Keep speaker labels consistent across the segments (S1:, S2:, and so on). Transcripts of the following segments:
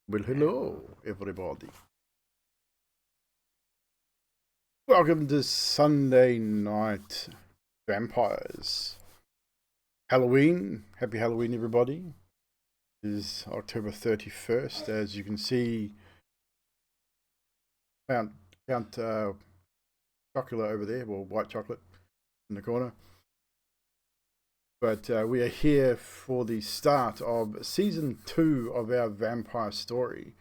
S1: Well, hello, everybody. Welcome to Sunday Night Vampires. Halloween. Happy Halloween, everybody. It is October 31st. As you can see, Count Chocolate over there, well, white chocolate in the corner. But we are here for the start of Season 2 of our vampire story.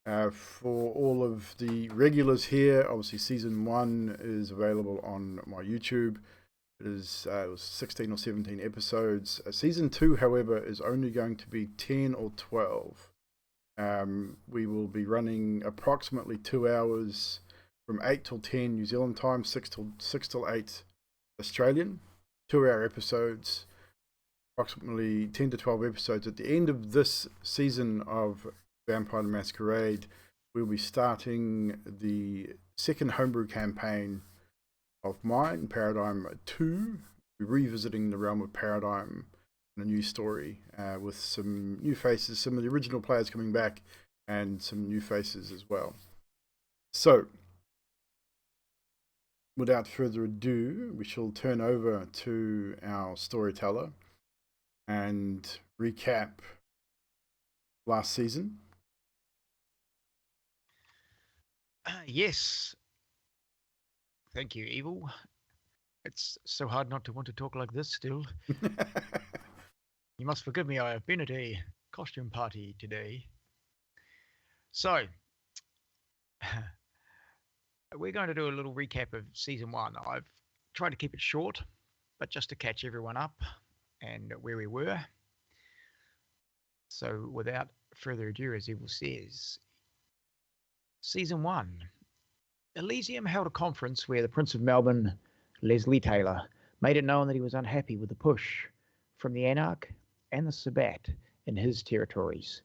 S1: For all of the regulars here, obviously Season 1 is available on my YouTube. It was 16 or 17 episodes. Season 2, however, is only going to be 10 or 12. We will be running approximately 2 hours from 8 till 10 New Zealand time, 6 till 8 Australian. 2-hour episodes, approximately 10 to 12 episodes. At the end of this season of Vampire the Masquerade, we'll be starting the second homebrew campaign of mine, Paradigm 2. We're revisiting the realm of Paradigm in a new story with some new faces, some of the original players coming back, and some new faces as well. So, without further ado, we shall turn over to our storyteller and recap last season.
S2: Yes. Thank you, Evil. It's so hard not to want to talk like this still. You must forgive me, I have been at a costume party today. So, we're going to do a little recap of Season 1. I've tried to keep it short, but just to catch everyone up and where we were. So, without further ado, as Evil says, Season 1. Elysium held a conference where the Prince of Melbourne, Leslie Taylor, made it known that he was unhappy with the push from the Anarch and the Sabbat in his territories.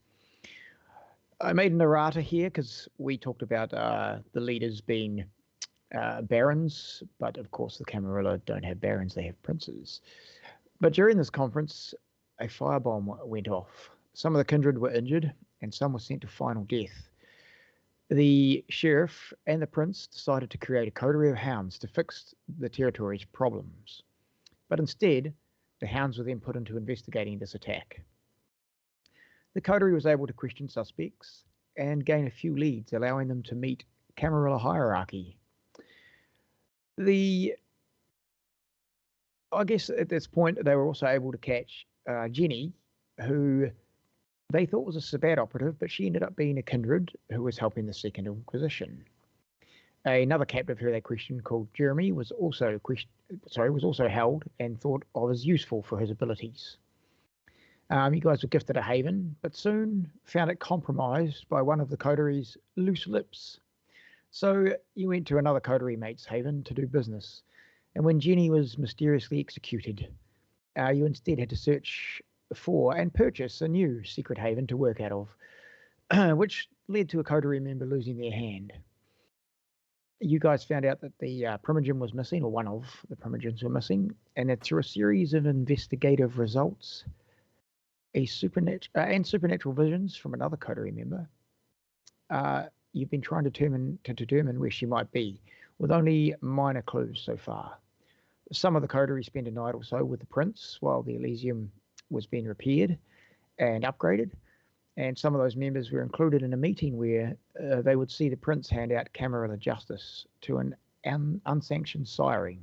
S2: I made an errata here because we talked about the leaders being barons, but of course the Camarilla don't have barons, they have princes. But during this conference, a firebomb went off. Some of the kindred were injured and some were sent to final death. The sheriff and the prince decided to create a coterie of hounds to fix the territory's problems. But instead, the hounds were then put into investigating this attack. The coterie was able to question suspects and gain a few leads, allowing them to meet Camarilla hierarchy. I guess at this point, they were also able to catch Jenny, who they thought was a Sabbat operative, but she ended up being a kindred who was helping the Second Inquisition. Another captive who they questioned, called Jeremy, was also held and thought of as useful for his abilities. You guys were gifted a haven, but soon found it compromised by one of the coterie's loose lips. So you went to another coterie mate's haven to do business, and when Jenny was mysteriously executed, you instead had to search for and purchase a new secret haven to work out of, which led to a coterie member losing their hand. You guys found out that the primogen was missing, or one of the primogens were missing, and that through a series of investigative results, and supernatural visions from another coterie member, you've been trying to determine where she might be, with only minor clues so far. Some of the coterie spent a night or so with the prince while the Elysium was being repaired and upgraded, and some of those members were included in a meeting where they would see the prince hand out Camarilla justice to an unsanctioned siring.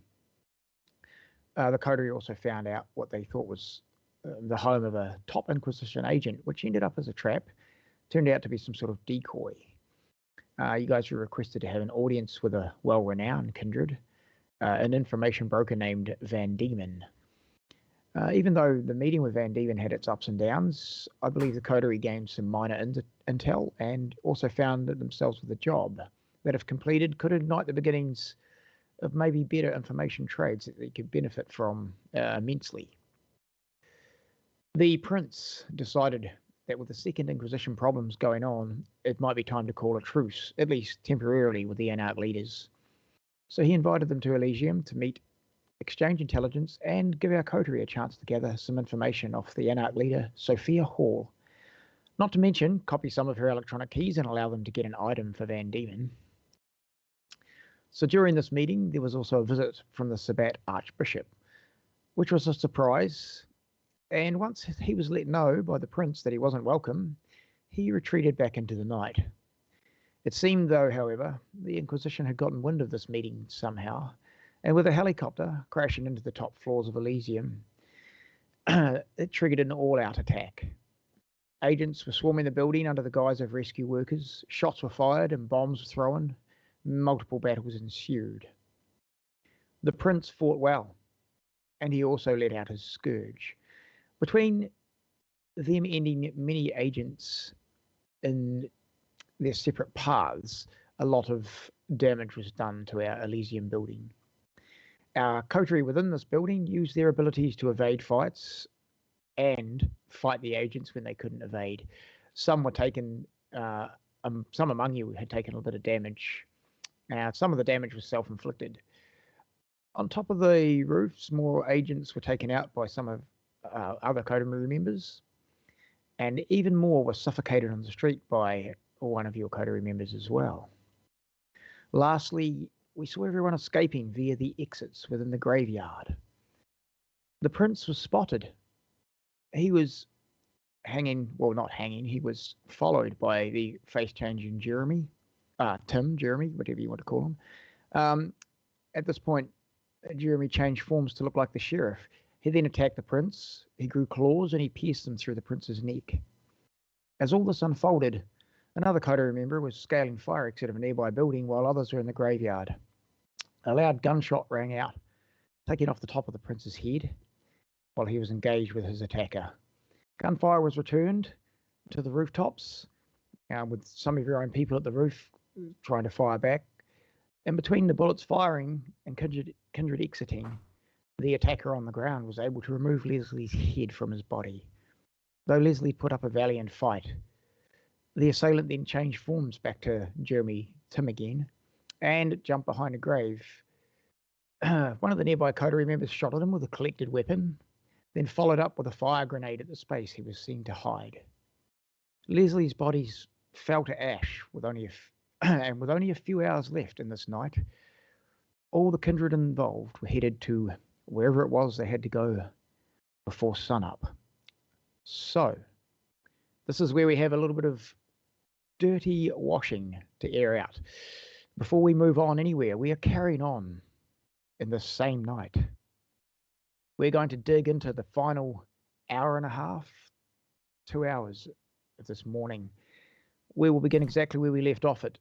S2: The coterie also found out what they thought was the home of a top Inquisition agent, which ended up as a trap, turned out to be some sort of decoy. You guys were requested to have an audience with a well-renowned kindred, an information broker named Van Deimen. Even though the meeting with Van Diemen had its ups and downs, I believe the coterie gained some minor intel and also found themselves with a job that, if completed, could ignite the beginnings of maybe better information trades that they could benefit from immensely. The prince decided that with the Second Inquisition problems going on, it might be time to call a truce, at least temporarily, with the Anarch leaders. So he invited them to Elysium to meet, exchange intelligence, and give our coterie a chance to gather some information off the Anarch leader, Sophia Hall. Not to mention, copy some of her electronic keys and allow them to get an item for Van Diemen. So during this meeting, there was also a visit from the Sabbat Archbishop, which was a surprise. And once he was let know by the prince that he wasn't welcome, he retreated back into the night. It seemed, though, however, the Inquisition had gotten wind of this meeting somehow, and with a helicopter crashing into the top floors of Elysium, it triggered an all-out attack. Agents were swarming the building under the guise of rescue workers, shots were fired and bombs were thrown, multiple battles ensued. The prince fought well, and he also let out his scourge. Between them ending many agents in their separate paths, a lot of damage was done to our Elysium building. Our coterie within this building used their abilities to evade fights and fight the agents when they couldn't evade. Some were taken, some among you had taken a bit of damage. Some of the damage was self-inflicted. On top of the roofs, more agents were taken out by some of other coterie members, and even more were suffocated on the street by one of your coterie members as well. Lastly, we saw everyone escaping via the exits within the graveyard. The prince was spotted. He was hanging, well, not hanging, he was followed by the face-changing Jeremy, Jeremy, whatever you want to call him. At this point, Jeremy changed forms to look like the sheriff. He then attacked the prince. He grew claws and he pierced them through the prince's neck. As all this unfolded, another coterie member was scaling fire exit of a nearby building while others were in the graveyard. A loud gunshot rang out, taking off the top of the prince's head while he was engaged with his attacker. Gunfire was returned to the rooftops, with some of your own people at the roof trying to fire back. And between the bullets firing and Kindred exiting, the attacker on the ground was able to remove Leslie's head from his body. Though Leslie put up a valiant fight, the assailant then changed forms back to Jeremy Tim again and jumped behind a grave. One of the nearby coterie members shot at him with a collected weapon, then followed up with a fire grenade at the space he was seen to hide. Leslie's bodies fell to ash with only a few hours left in this night. All the kindred involved were headed to wherever it was they had to go before sunup. So, this is where we have a little bit of dirty washing to air out. Before we move on anywhere, we are carrying on in the same night. We're going to dig into the final hour and a half, 2 hours of this morning. We will begin exactly where we left off at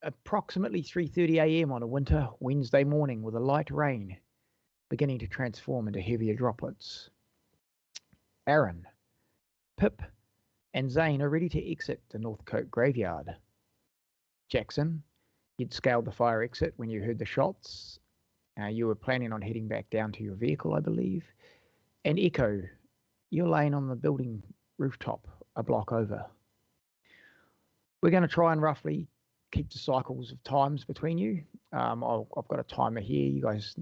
S2: approximately 3:30 a.m. on a winter Wednesday morning with a light rain beginning to transform into heavier droplets. Aaron, Pip, and Zane are ready to exit the Northcote graveyard. Jackson, you'd scaled the fire exit when you heard the shots. You were planning on heading back down to your vehicle, I believe. And Echo, you're laying on the building rooftop a block over. We're going to try and roughly keep the cycles of times between you. I've got a timer here. You guys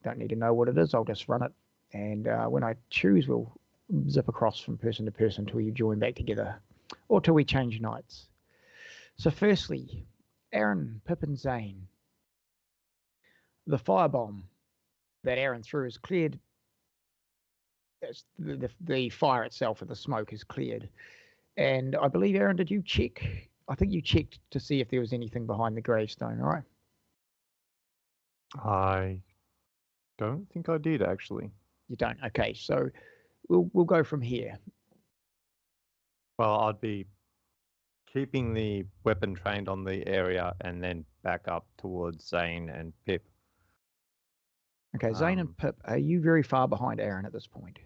S2: don't need to know what it is. I'll just run it. And when I choose, we'll zip across from person to person until you join back together or till we change nights. So firstly, Aaron, Pip and Zane. The firebomb that Aaron threw is cleared. The fire itself or the smoke is cleared. And I believe, Aaron, did you check? I think you checked to see if there was anything behind the gravestone, all right?
S3: I don't think I did, actually.
S2: You don't? Okay, so we'll go from here.
S3: Well, I'd be keeping the weapon trained on the area and then back up towards Zane and Pip.
S2: Okay, Zane and Pip, are you very far behind Aaron at this point?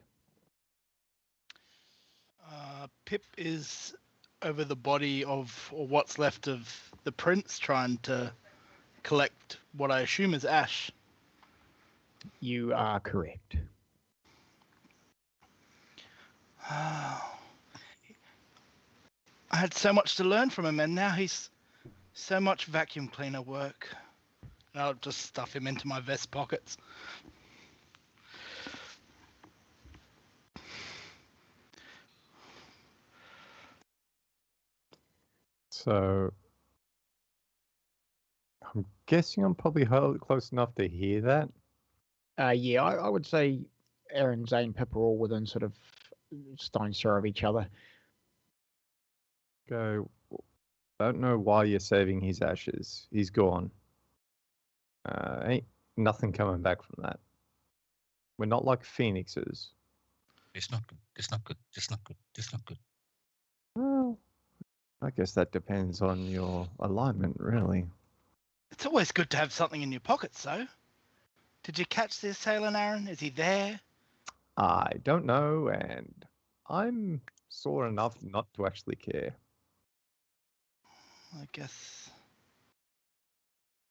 S4: Pip is over the body of, or what's left of, the prince, trying to collect what I assume is ash.
S2: You are correct.
S4: I had so much to learn from him, and now he's so much vacuum cleaner work. And I'll just stuff him into my vest pockets.
S3: So I'm guessing I'm probably close enough to hear that.
S2: Yeah, I would say Aaron, Zane, Pip are all within sort of stone's throw of each other.
S3: Go. Don't know why you're saving his ashes. He's gone. Ain't nothing coming back from that. We're not like phoenixes.
S5: It's not good. It's not good. It's not good. It's not good.
S3: Well, I guess that depends on your alignment, really.
S4: It's always good to have something in your pocket, so. Did you catch the assailant, Aaron? Is he there?
S3: I don't know, and I'm sore enough not to actually care.
S4: I guess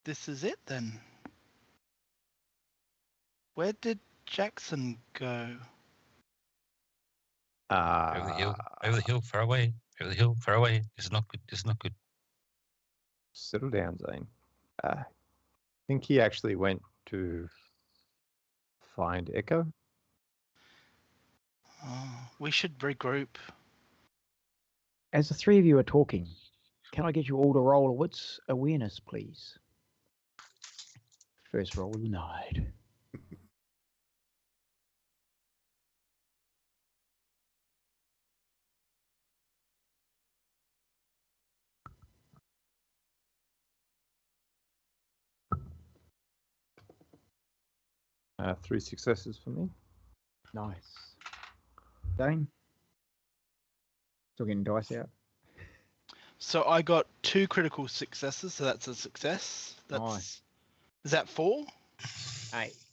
S4: this is it then. Where did Jackson go?
S5: Over the hill. Over the hill. Far away. Over the hill. Far away. It's not good. It's not good.
S3: Settle down, Zane. I think he actually went to find Echo.
S4: Oh, we should regroup.
S2: As the three of you are talking, can I get you all to roll a wits awareness, please? First roll of the night.
S3: Three successes for me.
S2: Nice. Dane? Still getting dice out.
S4: So I got 2 critical successes, so that's a success. That's
S2: Nice.
S4: Is that 4?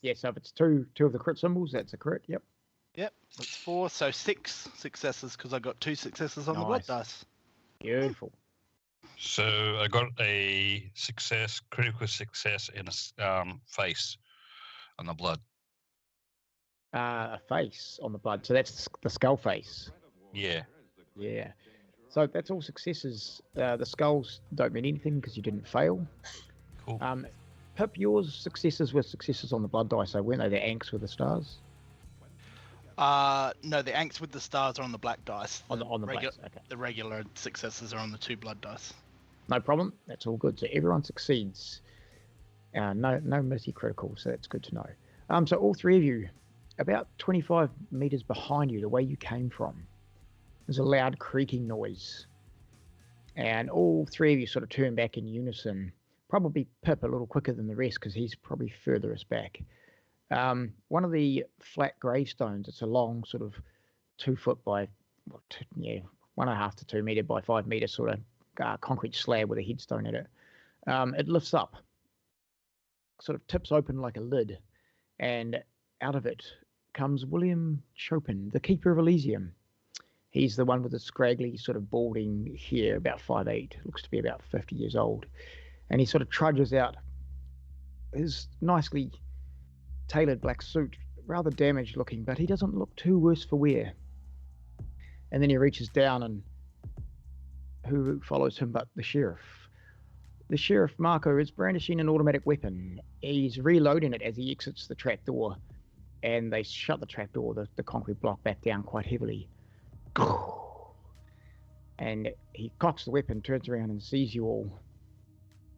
S2: Yeah, so if it's two of the crit symbols, that's a crit, yep.
S4: Yep, that's 4. So 6 successes because I got 2 successes on the blood
S2: Nice.
S4: dice.
S2: Beautiful.
S5: So I got a success, critical success in a face on the blood.
S2: A face on the blood, so that's the skull face.
S5: Yeah.
S2: Yeah. So that's all successes. The skulls don't mean anything because you didn't fail.
S5: Cool.
S2: Pip, yours successes were successes on the blood dice, so weren't they the anks with the stars?
S4: No, the anks with the stars are on the black dice.
S2: On the black, okay.
S4: The regular successes are on the 2 blood dice.
S2: No problem. That's all good. So everyone succeeds. No missy critical, so that's good to know. So all three of you, about 25 meters behind you, the way you came from, there's a loud creaking noise. And all three of you sort of turn back in unison. Probably Pip a little quicker than the rest because he's probably furthest back. One of the flat gravestones, it's a long sort of 2 foot by, 1.5 to 2 meter by 5 meter sort of concrete slab with a headstone at it. It lifts up, sort of tips open like a lid, and out of it comes William Chopin, the keeper of Elysium. He's the one with the scraggly sort of balding hair, about 5'8", looks to be about 50 years old. And he sort of trudges out. His nicely tailored black suit, rather damaged looking, but he doesn't look too worse for wear. And then he reaches down, and who follows him but the sheriff? The sheriff, Marco, is brandishing an automatic weapon. He's reloading it as he exits the trapdoor, and they shut the trapdoor, the concrete block, back down quite heavily. And he cocks the weapon, turns around and sees you all.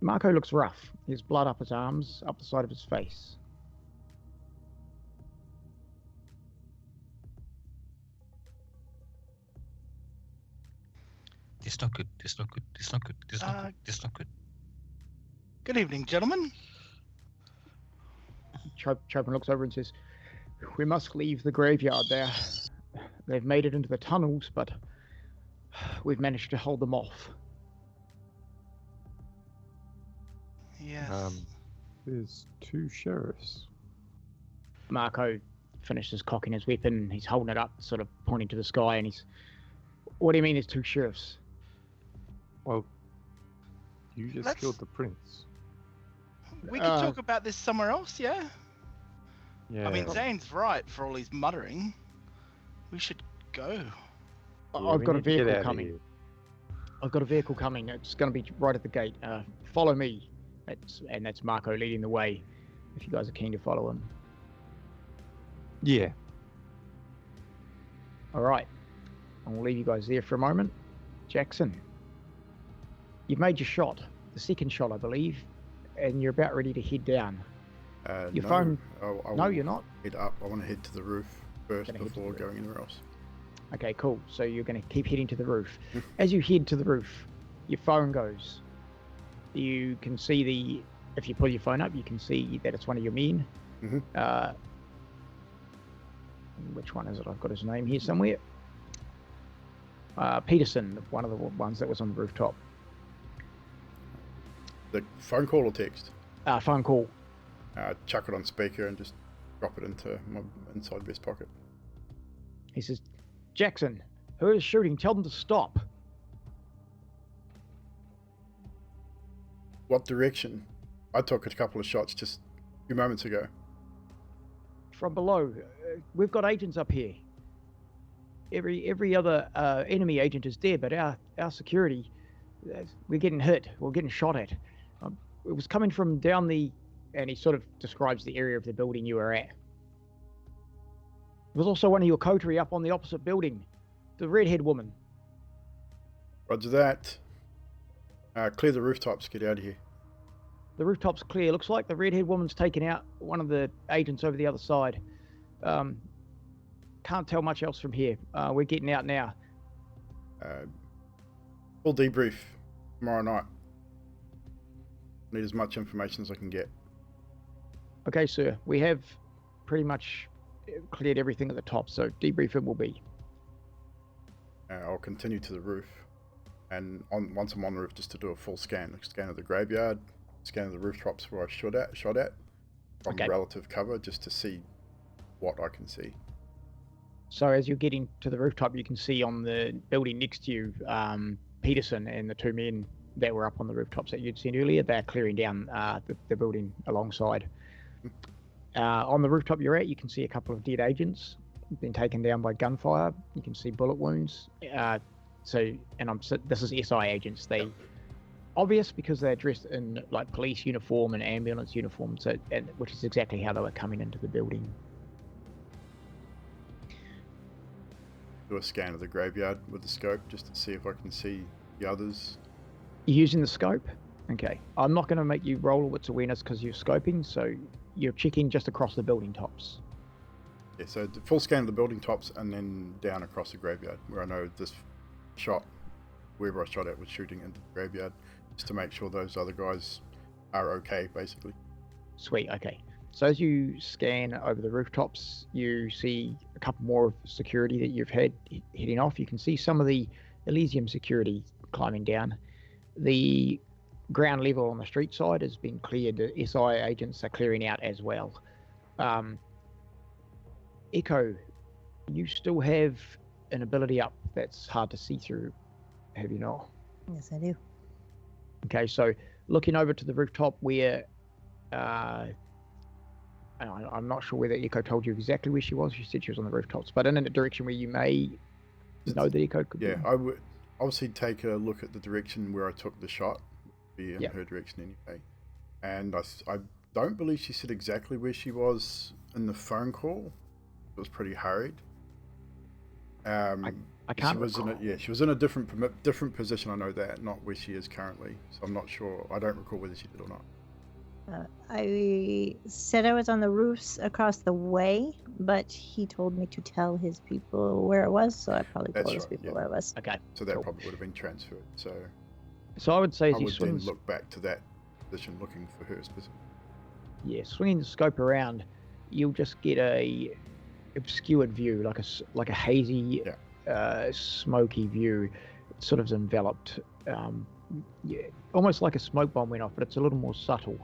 S2: Marco looks rough. There's blood up his arms, up the side of his face.
S5: It's not good. It's not good. It's not good. It's not good. It's not good.
S4: Good evening, gentlemen.
S2: Chopin looks over and says, "We must leave the graveyard there. They've made it into the tunnels, but we've managed to hold them off."
S4: Yes.
S3: There's 2 sheriffs.
S2: Marco finishes cocking his weapon. He's holding it up, sort of pointing to the sky, and he's, "What do you mean there's 2 sheriffs?"
S3: Well, you just
S4: Let's-
S3: killed the prince.
S4: We can talk about this somewhere else, yeah?
S3: Yeah.
S4: I mean, Zane's right for all his muttering. We should go.
S2: I've got a vehicle coming. I've got a vehicle coming. It's going to be right at the gate. Follow me. That's Marco leading the way, if you guys are keen to follow him.
S3: Yeah.
S2: All right. I'll leave you guys there for a moment. Jackson. You've made your shot, the second shot, I believe, and you're about ready to head down. Your
S1: no,
S2: phone.
S1: I
S2: No,
S1: will
S2: you're not.
S1: head up. I want to head to the roof first
S2: Gonna head to the
S1: before
S2: roof.
S1: going anywhere else.
S2: Okay, cool. So you're going to keep heading to the roof.
S1: Mm.
S2: As you head to the roof, your phone goes. You can see if you pull your phone up, you can see that it's one of your men.
S1: Mhm.
S2: Which one is it? I've got his name here somewhere. Peterson, one of the ones that was on the rooftop.
S1: The phone call or text?
S2: Phone call.
S1: Chuck it on speaker and just drop it into my inside vest pocket.
S2: He says, Jackson, who is shooting? Tell them to stop.
S1: What direction? I took a couple of shots just a few moments ago.
S2: From below. We've got agents up here. Every other enemy agent is dead, but our security, we're getting hit. We're getting shot at. It was coming from down and he sort of describes the area of the building you were at. There was also one of your coterie up on the opposite building. The redhead woman.
S1: Roger that. Clear the rooftops. Get out of here.
S2: The rooftop's clear. Looks like the redhead woman's taken out one of the agents over the other side. Can't tell much else from here. We're getting out now.
S1: Full debrief tomorrow night. Need as much information as I can get.
S2: Okay, sir. We have pretty much cleared everything at the top, so debrief it will be.
S1: I'll continue to the roof, and once I'm on the roof, just to do a full scan of the graveyard, scan of the rooftops where I shot at from relative cover, just to see what I can see.
S2: So as you're getting to the rooftop, you can see on the building next to you, Peterson and the two men that were up on the rooftops that you'd seen earlier. They're clearing down the building alongside. On the rooftop you're at, you can see a couple of dead agents been taken down by gunfire. You can see bullet wounds. This is SI agents. They obvious because they're dressed in like police uniform and ambulance uniform. Which is exactly how they were coming into the building.
S1: Do a scan of the graveyard with the scope just to see if I can see the others.
S2: You're using the scope? Okay. I'm not going to make you roll wits awareness because you're scoping, so you're checking just across the building tops.
S1: Yeah, so the full scan of the building tops and then down across the graveyard where I know this shot, whoever I shot at was shooting into the graveyard, just to make sure those other guys are okay, basically.
S2: Sweet, okay. So as you scan over the rooftops, you see a couple more of security that you've had heading off. You can see some of the Elysium security climbing down. The ground level on the street side has been cleared. The SI agents are clearing out as well. Echo, you still have an ability up that's hard to see through, have you not?
S6: Yes, I do.
S2: Okay, so looking over to the rooftop where I'm not sure whether Echo told you exactly where she was. She said she was on the rooftops, but in a direction where you may know that Echo could be.
S1: Yeah, I would obviously take a look at the direction where I took the shot, be in her direction anyway. And I don't believe she said exactly where she was in the phone call. It was pretty hurried.
S2: I can't.
S1: She was in a different position. I know that, not where she is currently. So I'm not sure. I don't recall whether she did or not.
S6: I said I was on the roofs across the way, but he told me to tell his people where it was, so I probably told his people where it was.
S2: Okay.
S1: So that probably would have been transferred. So
S2: I would say
S1: I would then look back to that position looking for her specifically. Yeah,
S2: swinging the scope around, you'll just get a obscured view, like a hazy, smoky view. It sort of enveloped, almost like a smoke bomb went off, but it's a little more subtle.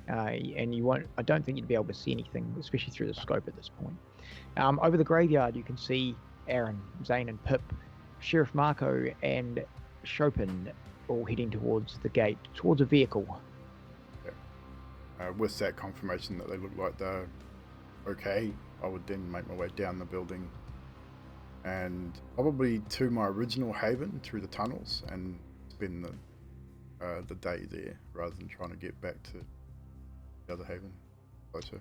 S2: And you won't. I don't think you'd be able to see anything, especially through the scope at this point. Over the graveyard, you can see Aaron, Zane, and Pip, Sheriff Marco, and Chopin all heading towards the gate, towards a vehicle.
S1: With that confirmation that they look like they're okay, I would then make my way down the building and probably to my original haven through the tunnels and spend the day there rather than trying to get back to the other haven closer.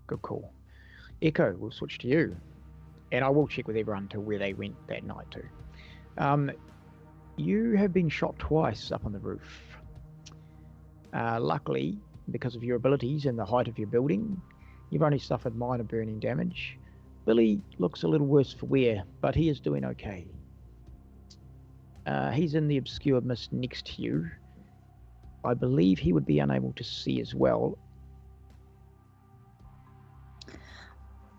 S2: Good call. Echo, we'll switch to you, and I will check with everyone to where they went that night too. You have been shot twice up on the roof. Luckily, because of your abilities and the height of your building, you've only suffered minor burning damage. Billy looks a little worse for wear, but he is doing okay. He's in the obscure mist next to you. I believe he would be unable to see as well.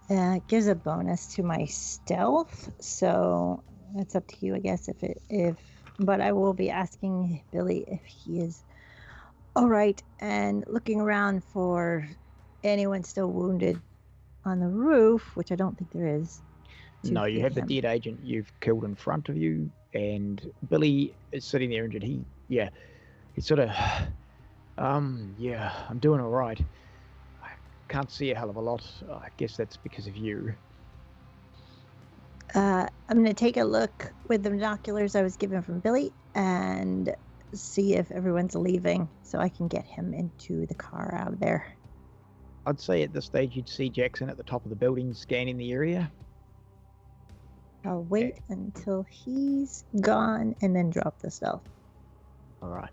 S6: It gives a bonus to my stealth, so it's up to you, I guess. But I will be asking Billy if he is all right and looking around for anyone still wounded on the roof, which I don't think there is.
S2: No, you have the dead agent you've killed in front of you, and Billy is sitting there injured. He's sort of, I'm doing all right. I can't see a hell of a lot. I guess that's because of you.
S6: I'm going to take a look with the binoculars I was given from Billy and see if everyone's leaving so I can get him into the car out of there.
S2: I'd say at this stage you'd see Jackson at the top of the building scanning the area.
S6: I'll wait until he's gone and then drop the stealth.
S2: All right.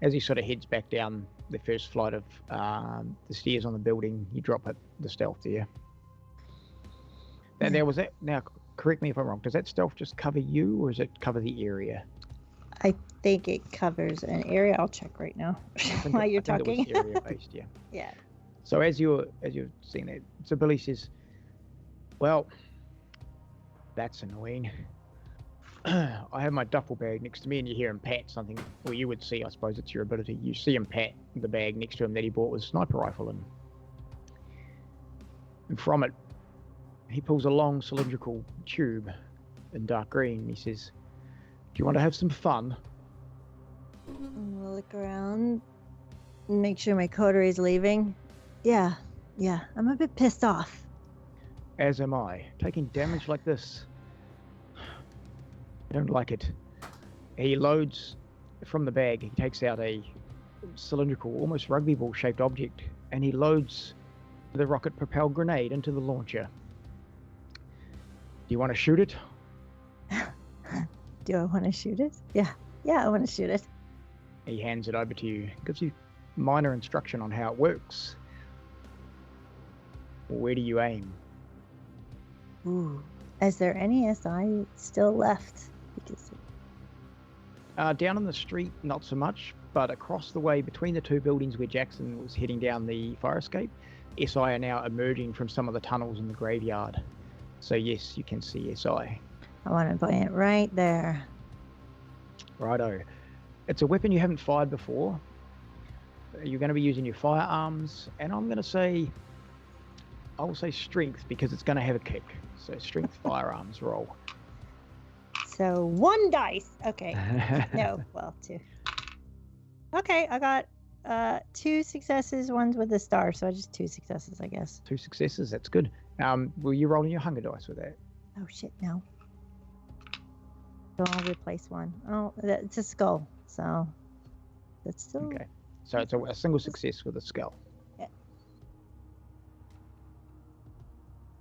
S2: As he sort of heads back down the first flight of the stairs on the building, you drop the stealth there. And there was that. Now, correct me if I'm wrong. Does that stealth just cover you, or does it cover the area?
S6: I think it covers an area. I'll check right now while you're talking.
S2: It was area based, yeah.
S6: Yeah.
S2: So as you're seeing that, so Billy says, "Well, that's annoying. I have my duffel bag next to me, and you hear him pat something. Well, you would see, I suppose it's your ability. You see him pat the bag next to him that he bought with a sniper rifle in. And from it, he pulls a long cylindrical tube in dark green. He says, "Do you want to have some fun?"
S6: I'm gonna look around, make sure my coterie is leaving. Yeah, I'm a bit pissed off.
S2: As am I. Taking damage like this, I don't like it. He loads from the bag. He takes out a cylindrical, almost rugby ball shaped object, and he loads the rocket propelled grenade into the launcher. Do you want to shoot it?
S6: Do I want to shoot it? Yeah, I want to shoot it.
S2: He hands it over to you, gives you minor instruction on how it works. Where do you aim?
S6: Ooh, is there any SI still left? Because
S2: down on the street, not so much, but across the way between the two buildings where Jackson was heading down the fire escape, SI are now emerging from some of the tunnels in the graveyard. So yes, you can see SI.
S6: I want to put it right there.
S2: Righto. It's a weapon you haven't fired before. You're going to be using your firearms, and I will say strength because it's going to have a kick. So strength firearms roll.
S6: So 1 dice. Okay. No, well, 2. Okay, I got 2 successes, one's with a star, so just 2 successes, I guess.
S2: 2 successes, that's good. Were you rolling your hunger dice with that?
S6: Oh shit, no. So I'll replace one. Oh, it's a skull, so that's still
S2: okay. So it's a single success with a skull.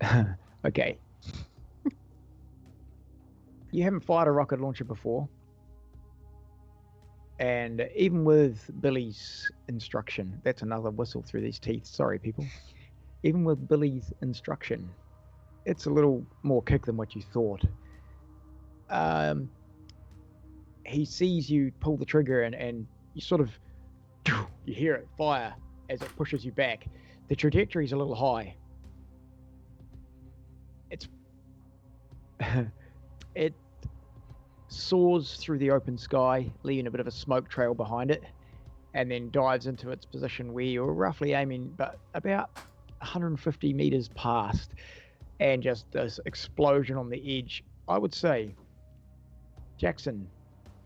S6: Yeah.
S2: Okay. You haven't fired a rocket launcher before, and even with Billy's instruction, that's another whistle through these teeth. Sorry, people. Even with Billy's instruction, it's a little more kick than what you thought. He sees you pull the trigger and you sort of, you hear it fire as it pushes you back. The trajectory's a little high. It soars through the open sky, leaving a bit of a smoke trail behind it, and then dives into its position where you're roughly aiming, but about 150 meters past, and just this explosion on the edge. I would say, Jackson,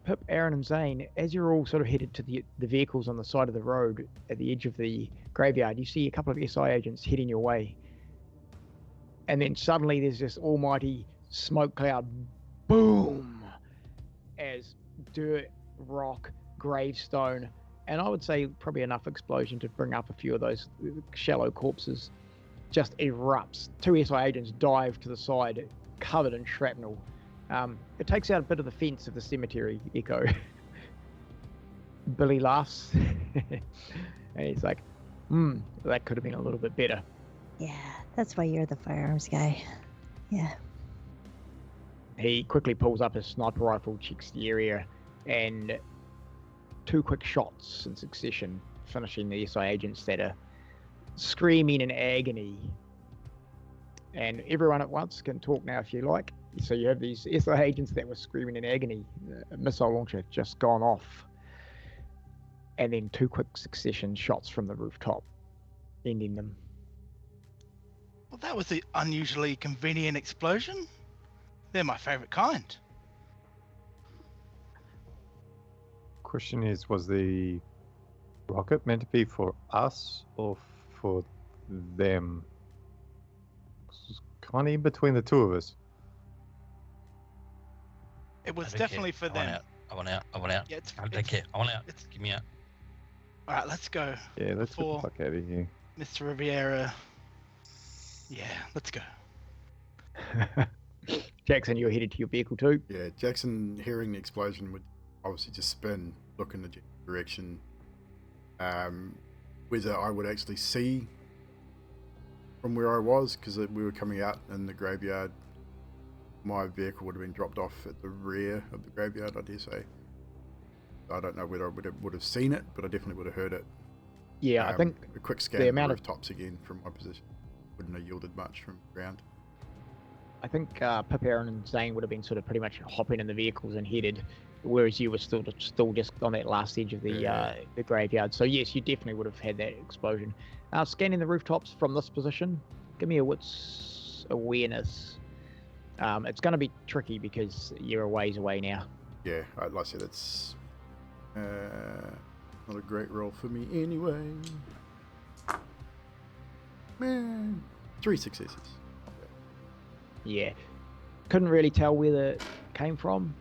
S2: Pip, Aaron, and Zane, as you're all sort of headed to the vehicles on the side of the road at the edge of the graveyard, you see a couple of SI agents heading your way. And then suddenly there's this almighty smoke cloud, boom, as dirt, rock, gravestone, and I would say probably enough explosion to bring up a few of those shallow corpses, just erupts. 2 SI agents dive to the side, covered in shrapnel, It takes out a bit of the fence of the cemetery echo. Billy laughs. And he's like, that could have been a little bit better.
S6: Yeah, that's why you're the firearms guy. Yeah.
S2: He quickly pulls up his sniper rifle, checks the area, and 2 quick shots in succession, finishing the SI agents that are screaming in agony. And everyone at once can talk now if you like. So you have these SI agents that were screaming in agony. A missile launcher just gone off. And then 2 quick succession shots from the rooftop, ending them.
S4: Well, that was an unusually convenient explosion. They're my favourite kind.
S3: Question is, was the rocket meant to be for us or for them? It's kind of in between the two of us.
S4: It was
S5: I don't
S4: definitely
S5: care.
S4: for them.
S5: I want out.
S4: Yeah,
S5: I don't care. I want out. Give me out.
S4: All right, let's go.
S3: Yeah, let's get the
S4: Before-
S3: fuck out of here.
S4: Mr. Riviera. Yeah, let's go.
S2: Jackson, you're headed to your vehicle too?
S1: Yeah, Jackson, hearing the explosion, would obviously just spin, look in the direction. Whether I would actually see from where I was, because we were coming out in the graveyard, my vehicle would have been dropped off at the rear of the graveyard, I dare say. I don't know whether I would have seen it, but I definitely would have heard it.
S2: Yeah, I think
S1: a quick scan
S2: the
S1: of the
S2: amount of-
S1: rooftops again from my position wouldn't have yielded much from the ground.
S2: Pip, Aaron, and Zane would have been sort of pretty much hopping in the vehicles and headed, whereas you were still just on that last edge of the graveyard. So yes, you definitely would have had that explosion. Scanning the rooftops from this position, give me a wits awareness. It's going to be tricky because you're a ways away now.
S1: Yeah, like I said, it's not a great roll for me anyway. Man, 3 successes.
S2: Yeah, couldn't really tell where it came from,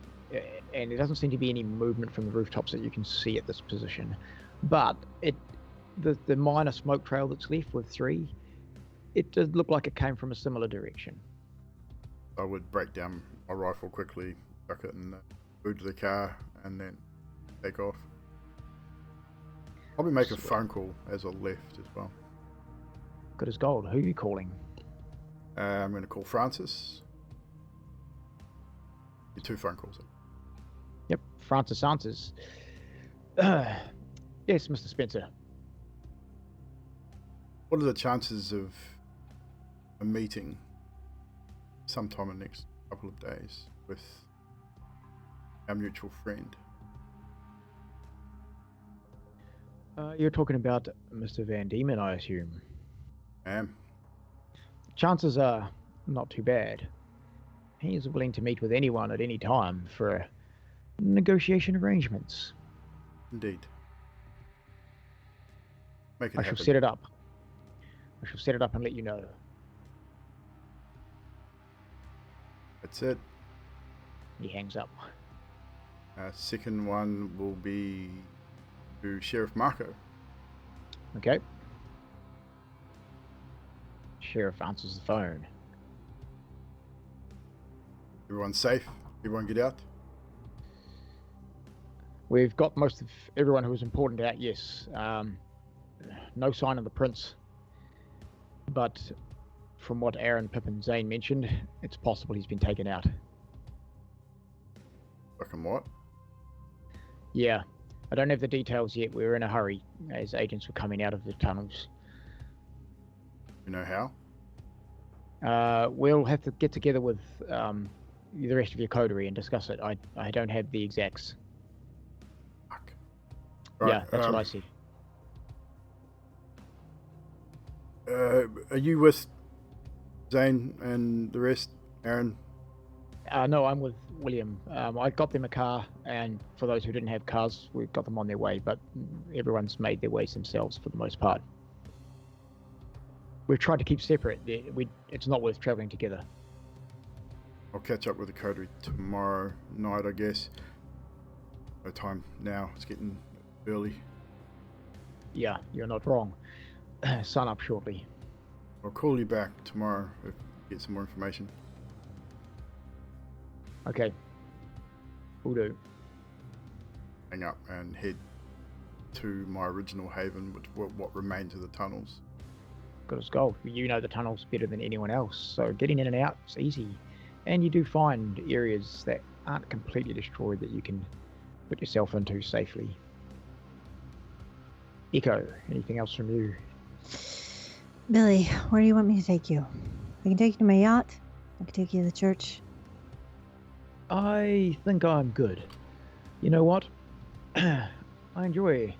S2: and there doesn't seem to be any movement from the rooftops that you can see at this position. But the minor smoke trail that's left with 3, it does look like it came from a similar direction.
S1: I would break down my rifle quickly, chuck it in the boot of the car, and then take off. Probably make a phone call as I left as well.
S2: Good as gold. Who are you calling?
S1: I'm going to call Francis. 2 phone calls.
S2: Yep, Francis answers. Yes, Mr. Spencer.
S1: What are the chances of a meeting sometime in the next couple of days with our mutual friend?
S2: You're talking about Mr. Van Diemen, I assume.
S1: Ma'am?
S2: Chances are not too bad. He is willing to meet with anyone at any time for negotiation arrangements.
S1: Indeed. Make it
S2: I shall
S1: happen.
S2: set it up. I shall set it up and let you know.
S1: That's it.
S2: He hangs up.
S1: Second one will be to Sheriff Marco.
S2: Okay. Sheriff answers the phone.
S1: Everyone safe? Everyone get out?
S2: We've got most of everyone who was important out, yes. No sign of the prince. But from what Aaron, Pip and Zane mentioned, it's possible he's been taken out.
S1: Fucking what?
S2: Yeah. I don't have the details yet. We were in a hurry as agents were coming out of the tunnels.
S1: You know how?
S2: We'll have to get together with the rest of your coterie and discuss it. I don't have the exacts.
S1: Fuck.
S2: Yeah, that's what I said.
S1: Are you with Zane and the rest, Aaron?
S2: No, I'm with William. I got them a car, and for those who didn't have cars, we got them on their way, but everyone's made their ways themselves for the most part. We've tried to keep separate. It's not worth traveling together.
S1: I'll catch up with the coterie tomorrow night, I guess. No time now. It's getting early.
S2: Yeah, you're not wrong. Sun up shortly.
S1: I'll call you back tomorrow if you get some more information.
S2: Okay. Will do.
S1: Hang up and head to my original haven, which what remains of the tunnels.
S2: Good as gold. You know the tunnels better than anyone else, so getting in and out is easy. And you do find areas that aren't completely destroyed that you can put yourself into safely. Echo, anything else from you?
S6: Billy, where do you want me to take you? I can take you to my yacht. I can take you to the church.
S2: I think I'm good. You know what? I enjoy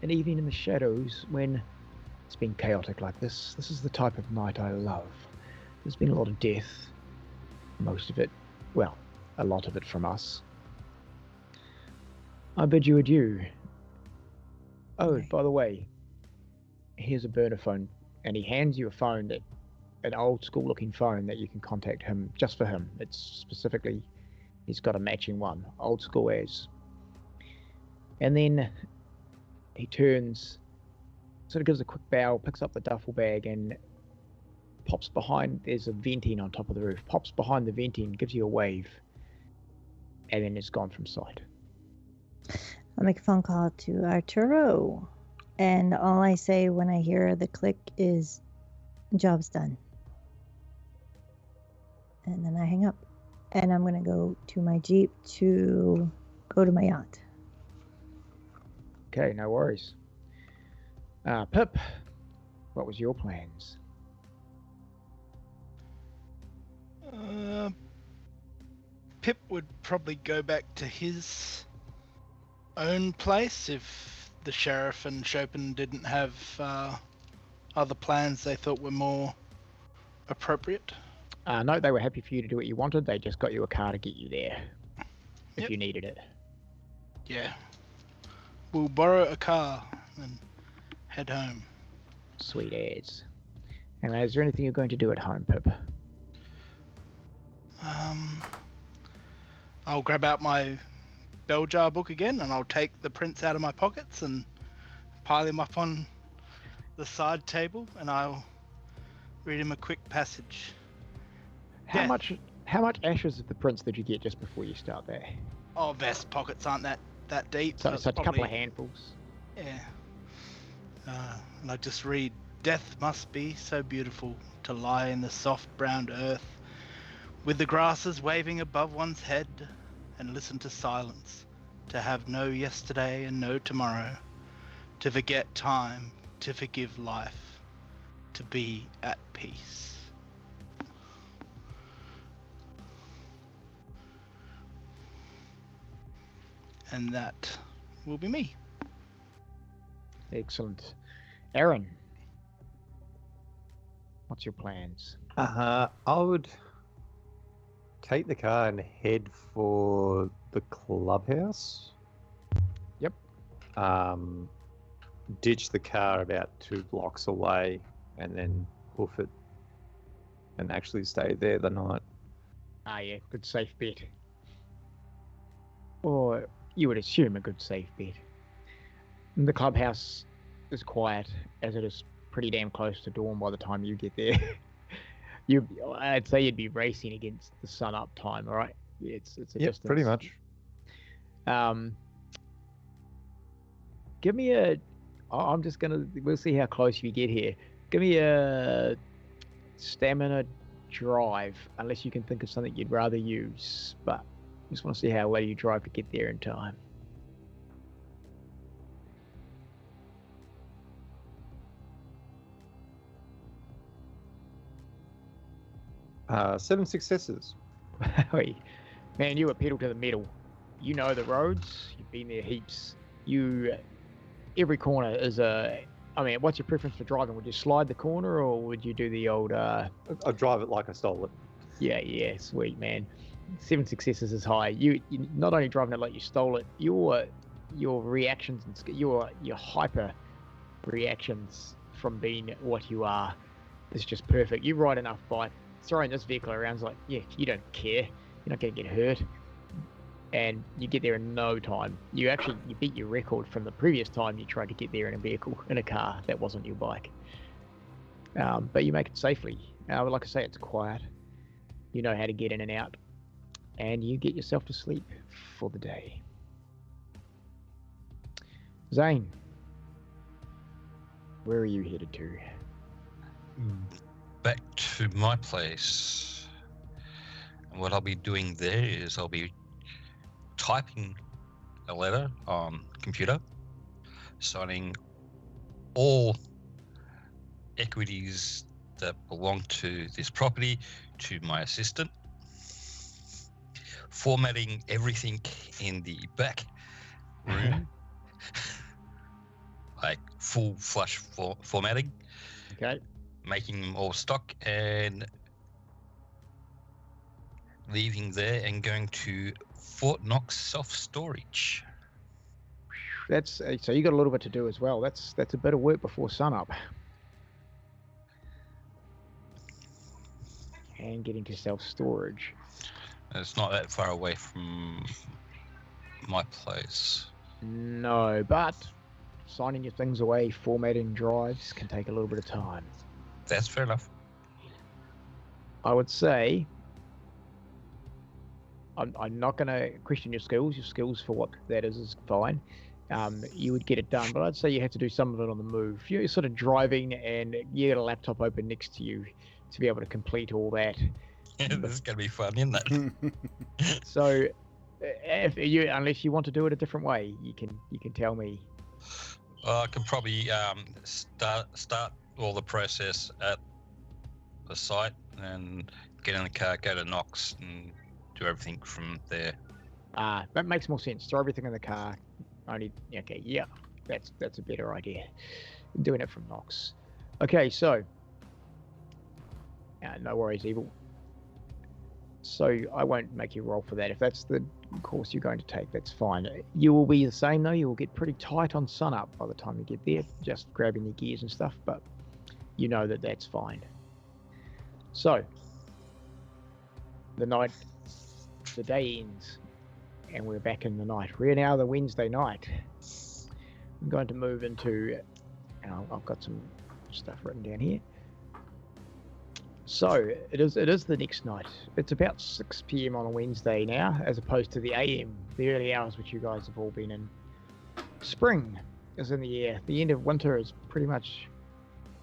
S2: an evening in the shadows when it's been chaotic like this. This is the type of night I love. There's been a lot of death. Most of it, well, a lot of it from us. I bid you adieu. Oh,
S6: Okay.
S2: by the way, here's a burner phone, and he hands you a phone, that an old school looking phone that you can contact him just for him. It's specifically, he's got a matching one, old school as. And then he turns, sort of gives a quick bow, picks up the duffel bag, and pops behind. There's a venting on top of the roof. Pops behind the venting, gives you a wave, and then it's gone from sight.
S6: I'll make a phone call to Arturo. And all I say when I hear the click is, job's done. And then I hang up. And I'm going to go to my Jeep to go to my yacht.
S2: Okay, no worries. Pip, what was your plans?
S4: Pip would probably go back to his own place if the sheriff and Chopin didn't have other plans they thought were more appropriate.
S2: No, they were happy for you to do what you wanted. They just got you a car to get you there if
S4: Yep.
S2: you needed it.
S4: Yeah. We'll borrow a car and head home.
S2: Sweet as. And is there anything you're going to do at home, Pip?
S4: I'll grab out my bell jar book again and I'll take the prints out of my pockets and pile him up on the side table and I'll read him a quick passage.
S2: How
S4: Death.
S2: much ashes of the prince did you get just before you start there?
S4: Oh, vest pockets aren't that deep.
S2: So
S4: it's
S2: a couple
S4: probably-
S2: of handfuls.
S4: Yeah. And I just read, death must be so beautiful to lie in the soft brown earth with the grasses waving above one's head and listen to silence, to have no yesterday and no tomorrow, to forget time, to forgive life, to be at peace. And that will be me.
S2: Excellent. Aaron, what's your plans?
S3: I would take the car and head for the clubhouse.
S2: Yep.
S3: Ditch the car about 2 blocks away and then hoof it and actually stay there the night.
S2: Ah, yeah, good safe bet. Or you would assume a good safe bet. And the clubhouse is quiet, as it is pretty damn close to dawn by the time you get there. I'd say you'd be racing against the sun up time, all right? It's a
S3: Yep,
S2: distance.
S3: pretty much.
S2: Give me a. I'm just gonna. We'll see how close you get here. Give me a stamina drive, unless you can think of something you'd rather use. But I just want to see how well you drive to get there in time.
S3: Seven successes.
S2: Wait, man, you were pedal to the metal. You know the roads. You've been there heaps. Every corner is a. I mean, what's your preference for driving? Would you slide the corner, or would you do the old?
S3: I drive it like I stole it.
S2: Yeah, sweet man. 7 successes is high. You not only driving it like you stole it. Your reactions and your hyper reactions from being what you are is just perfect. You ride enough bike. Throwing this vehicle around is like, yeah, you don't care. You're not going to get hurt. And you get there in no time. You beat your record from the previous time you tried to get there in a vehicle, in a car that wasn't your bike. But you make it safely. Like I say, it's quiet. You know how to get in and out. and you get yourself to sleep for the day. Zane, where are you headed to?
S5: Back to my place. And what I'll be doing there is I'll be typing a letter on computer, signing all equities that belong to this property to my assistant, formatting everything in the back room, like full flush formatting,
S2: Okay.
S5: making them all stock and leaving there and going to Fort Knox self-storage.
S2: That's so you got a little bit to do as well. That's a bit of work before sunup. And getting to self-storage.
S5: It's not that far away from my place.
S2: No, but signing your things away, formatting drives can take a little bit of time.
S5: That's fair enough.
S2: I would say I'm not going to question your skills. Your skills for what that is fine. You would get it done, but I'd say you have to do some of it on the move. You're sort of driving and you got a laptop open next to you to be able to complete all that.
S5: This is going to be fun, isn't it?
S2: So, unless you want to do it a different way, you can tell me.
S5: I can probably start all the process at the site and get in the car, go to Knox, and do everything from there.
S2: That makes more sense. Throw everything in the car. Okay, yeah, that's a better idea. Doing it from Knox. Okay, so no worries, Evil. So I won't make you roll for that. If that's the course you're going to take, that's fine. You will be the same though. You will get pretty tight on sunup by the time you get there, just grabbing your gears and stuff, but you know that that's fine. So the day ends and we're back in the night. We're now the Wednesday night. I'm going to move into, and I've got some stuff written down here. So it is the next night. It's about 6 p.m. on a Wednesday now, as opposed to the AM, the early hours which you guys have all been in. Spring is in the air. The end of winter is pretty much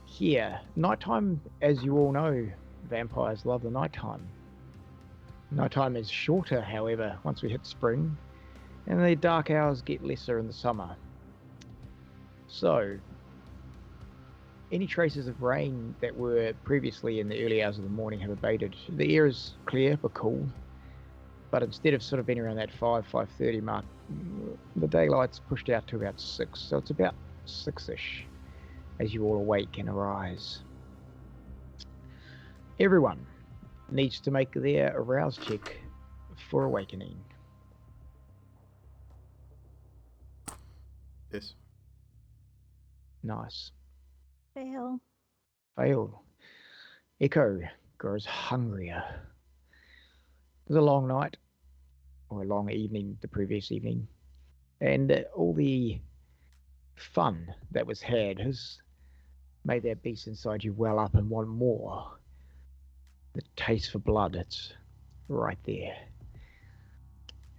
S2: here. Nighttime, as you all know, vampires love the nighttime. Nighttime is shorter, however, once we hit spring, and the dark hours get lesser in the summer. So any traces of rain that were previously in the early hours of the morning have abated. The air is clear but cool, but instead of sort of being around that 5:30 mark, the daylight's pushed out to about 6, so it's about 6ish as you all awake and arise. Everyone needs to make their arouse check for awakening.
S1: Yes.
S2: Nice.
S6: Fail.
S2: Fail. Echo grows hungrier. It was a long night, or a long evening the previous evening, and all the fun that was had has made that beast inside you well up and want more. The taste for blood, it's right there.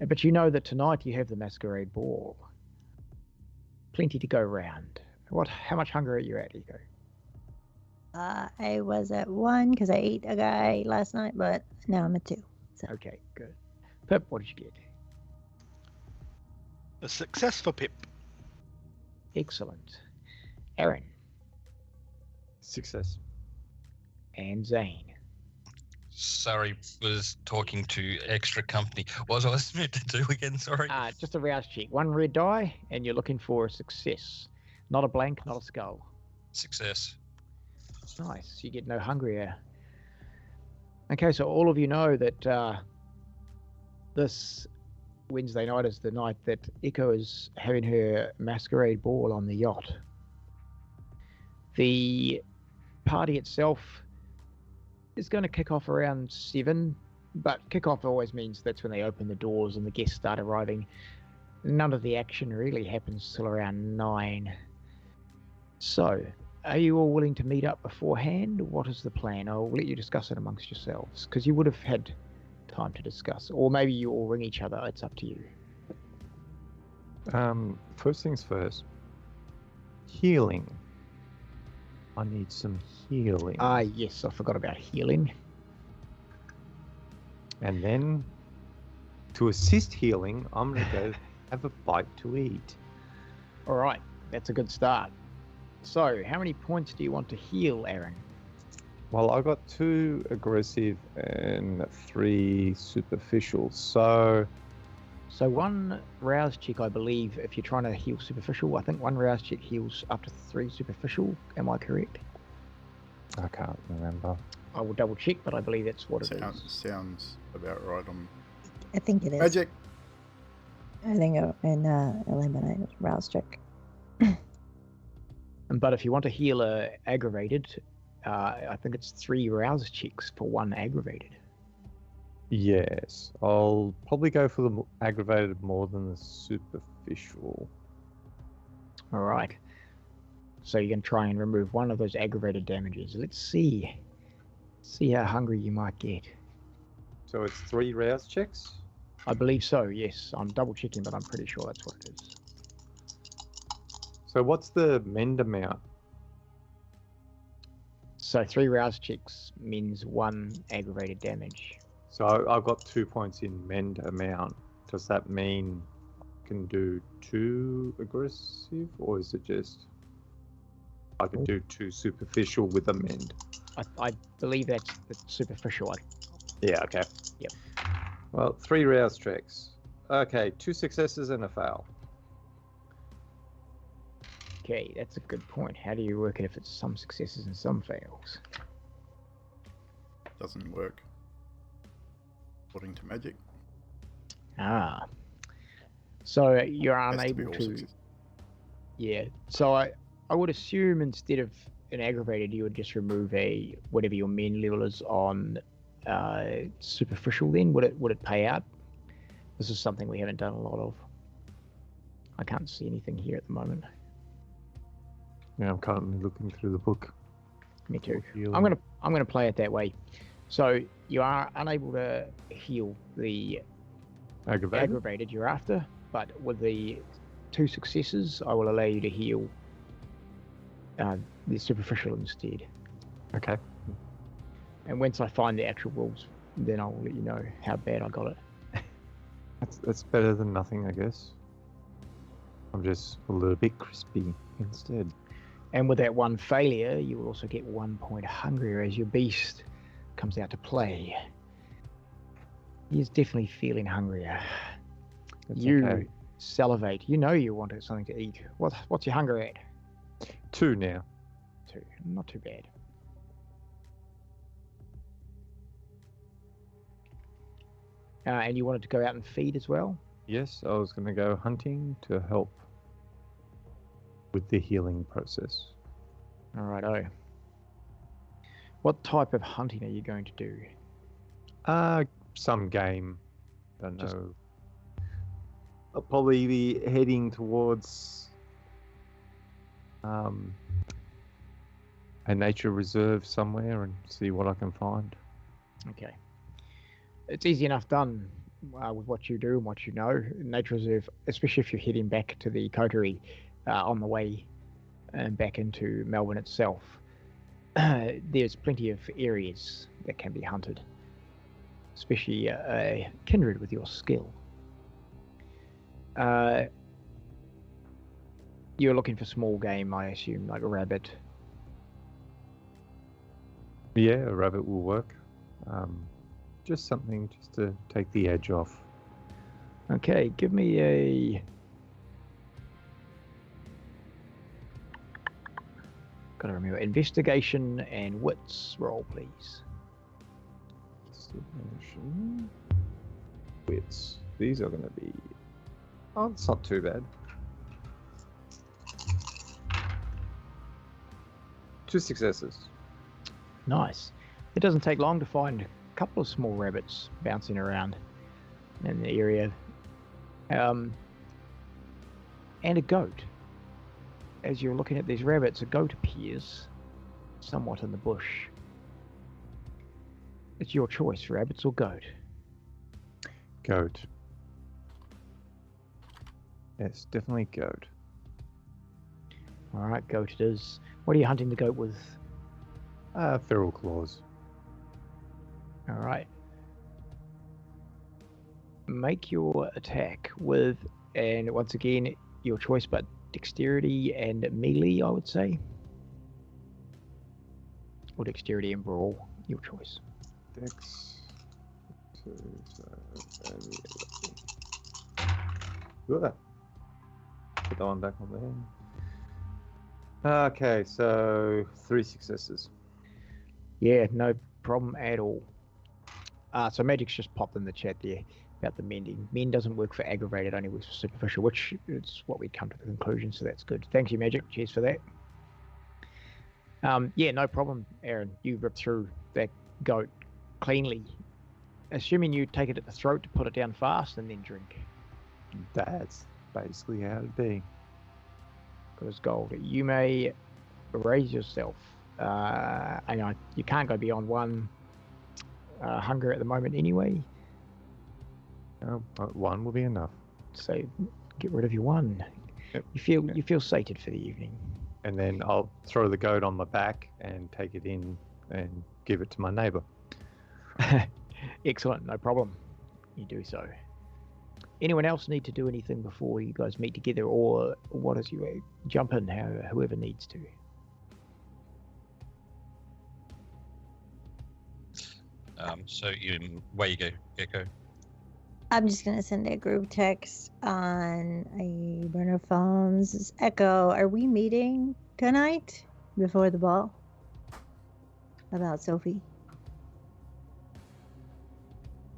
S2: But you know that tonight you have the masquerade ball. Plenty to go round. How much hunger are you at, Eco?
S6: I was at 1 because I ate a guy last night, but now I'm at 2. So.
S2: Okay, good. Pip, what did you get?
S4: A success for Pip.
S2: Excellent. Aaron.
S3: Success.
S2: And Zane.
S5: Sorry, was talking to extra company. What was I meant to do again? Sorry.
S2: Just a rouse check. 1 red die, and you're looking for a success. Not a blank, not a skull.
S5: Success.
S2: Nice. You get no hungrier. Okay, so all of you know that this Wednesday night is the night that Echo is having her masquerade ball on the yacht. The party itself is going to kick off around 7, but kick-off always means that's when they open the doors and the guests start arriving. None of the action really happens till around 9. So, are you all willing to meet up beforehand? What is the plan? I'll let you discuss it amongst yourselves, because you would have had time to discuss. Or maybe you all ring each other. It's up to you.
S3: First things first. Healing. I need some healing.
S2: Yes, I forgot about healing.
S3: And then, to assist healing, I'm going to go have a bite to eat.
S2: All right, that's a good start. So, how many points do you want to heal, Aaron?
S3: Well, I got 2 aggressive and 3 superficial. So
S2: 1 rouse check, I believe, if you're trying to heal superficial, I think 1 rouse check heals up to 3 superficial. Am I correct?
S3: I can't remember.
S2: I will double check, but I believe that's what it is.
S1: Sounds about right on
S6: I think it is.
S1: magic.
S6: I think in eliminate rouse check.
S2: But if you want to heal a aggravated, I think it's 3 rouse checks for 1 aggravated.
S3: Yes, I'll probably go for the aggravated more than the superficial.
S2: All right. So you're going to try and remove 1 of those aggravated damages. Let's see. See how hungry you might get.
S3: So it's 3 rouse checks?
S2: I believe so, yes. I'm double checking, but I'm pretty sure that's what it is.
S3: So what's the mend amount?
S2: So 3 rouse checks means 1 aggravated damage.
S3: So I've got 2 points in mend amount. Does that mean I can do 2 aggressive, or is it just I can do 2 superficial with a mend?
S2: I believe that's the superficial.
S3: Yeah, okay.
S2: Yep.
S3: Well, 3 rouse checks. Okay, 2 successes and a fail.
S2: Okay, that's a good point. How do you work it if it's some successes and some fails?
S1: Doesn't work according to magic.
S2: So you're
S1: Has to be
S2: unable
S1: all
S2: to.
S1: success.
S2: Yeah. So I would assume instead of an aggravated, you would just remove a whatever your men level is on superficial. Then would it pay out? This is something we haven't done a lot of. I can't see anything here at the moment.
S3: Yeah, I'm currently looking through the book.
S2: Me too.
S3: Healing.
S2: I'm gonna play it that way. So you are unable to heal the aggravated you're after, but with the 2 successes, I will allow you to heal the superficial instead.
S3: Okay.
S2: And once I find the actual rules, then I'll let you know how bad I got it.
S3: That's better than nothing, I guess. I'm just a little bit crispy instead.
S2: And with that 1 failure, you will also get 1 point hungrier as your beast comes out to play. He is definitely feeling hungrier.
S3: That's
S2: You
S3: okay.
S2: salivate. You know you want something to eat. What's your hunger at?
S3: 2 now.
S2: 2. Not too bad. And you wanted to go out and feed as well?
S3: Yes, I was going to go hunting to help with the healing process.
S2: Alrighto. What type of hunting are you going to do?
S3: Some game. Don't
S2: Just-
S3: know. I'll probably be heading towards a nature reserve somewhere and see what I can find.
S2: Okay. It's easy enough done with what you do and what you know. Nature reserve, especially if you're heading back to the coterie on the way and back into Melbourne itself. There's plenty of areas that can be hunted, especially kindred with your skill. You're looking for small game, I assume, like a rabbit.
S3: Yeah, a rabbit will work. Just something just to take the edge off.
S2: Okay, give me a... Gotta remember, investigation and wits roll, please.
S3: Investigation. Wits. These are going to be... Oh, it's not too bad. 2 successes.
S2: Nice. It doesn't take long to find a couple of small rabbits bouncing around in the area. And a goat. As you're looking at these rabbits, a goat appears somewhat in the bush. It's your choice, rabbits or goat.
S3: Goat. Yes, definitely goat.
S2: All right, goat it is. What are you hunting the goat with?
S3: Feral claws.
S2: All right. Make your attack with, and once again, your choice, but dexterity and melee, I would say. Or dexterity and brawl, your choice.
S3: Dex. Good. Put that one back on there. Okay, so 3 successes.
S2: Yeah, no problem at all. So Magic's just popped in the chat there about the mending. Mend doesn't work for aggravated, only works for superficial, which is what we'd come to the conclusion, so that's good. Thank you, Magic. Cheers for that. Yeah, no problem, Aaron. You ripped through that goat cleanly. Assuming you take it at the throat to put it down fast and then drink.
S3: That's basically how it'd be.
S2: Good as gold. You may raise yourself. And you can't go beyond 1 hunger at the moment anyway.
S3: Oh, 1 will be enough.
S2: So get rid of your 1.
S3: Yep.
S2: You feel sated for the evening.
S3: And then I'll throw the goat on my back and take it in and give it to my neighbour.
S2: Excellent, no problem. You do so. Anyone else need to do anything before you guys meet together, or what is you jump in? Whoever needs to.
S5: So where you go, Gecko?
S6: I'm just gonna send a group text on a burner phones. Echo, are we meeting tonight before the ball? About Sophie.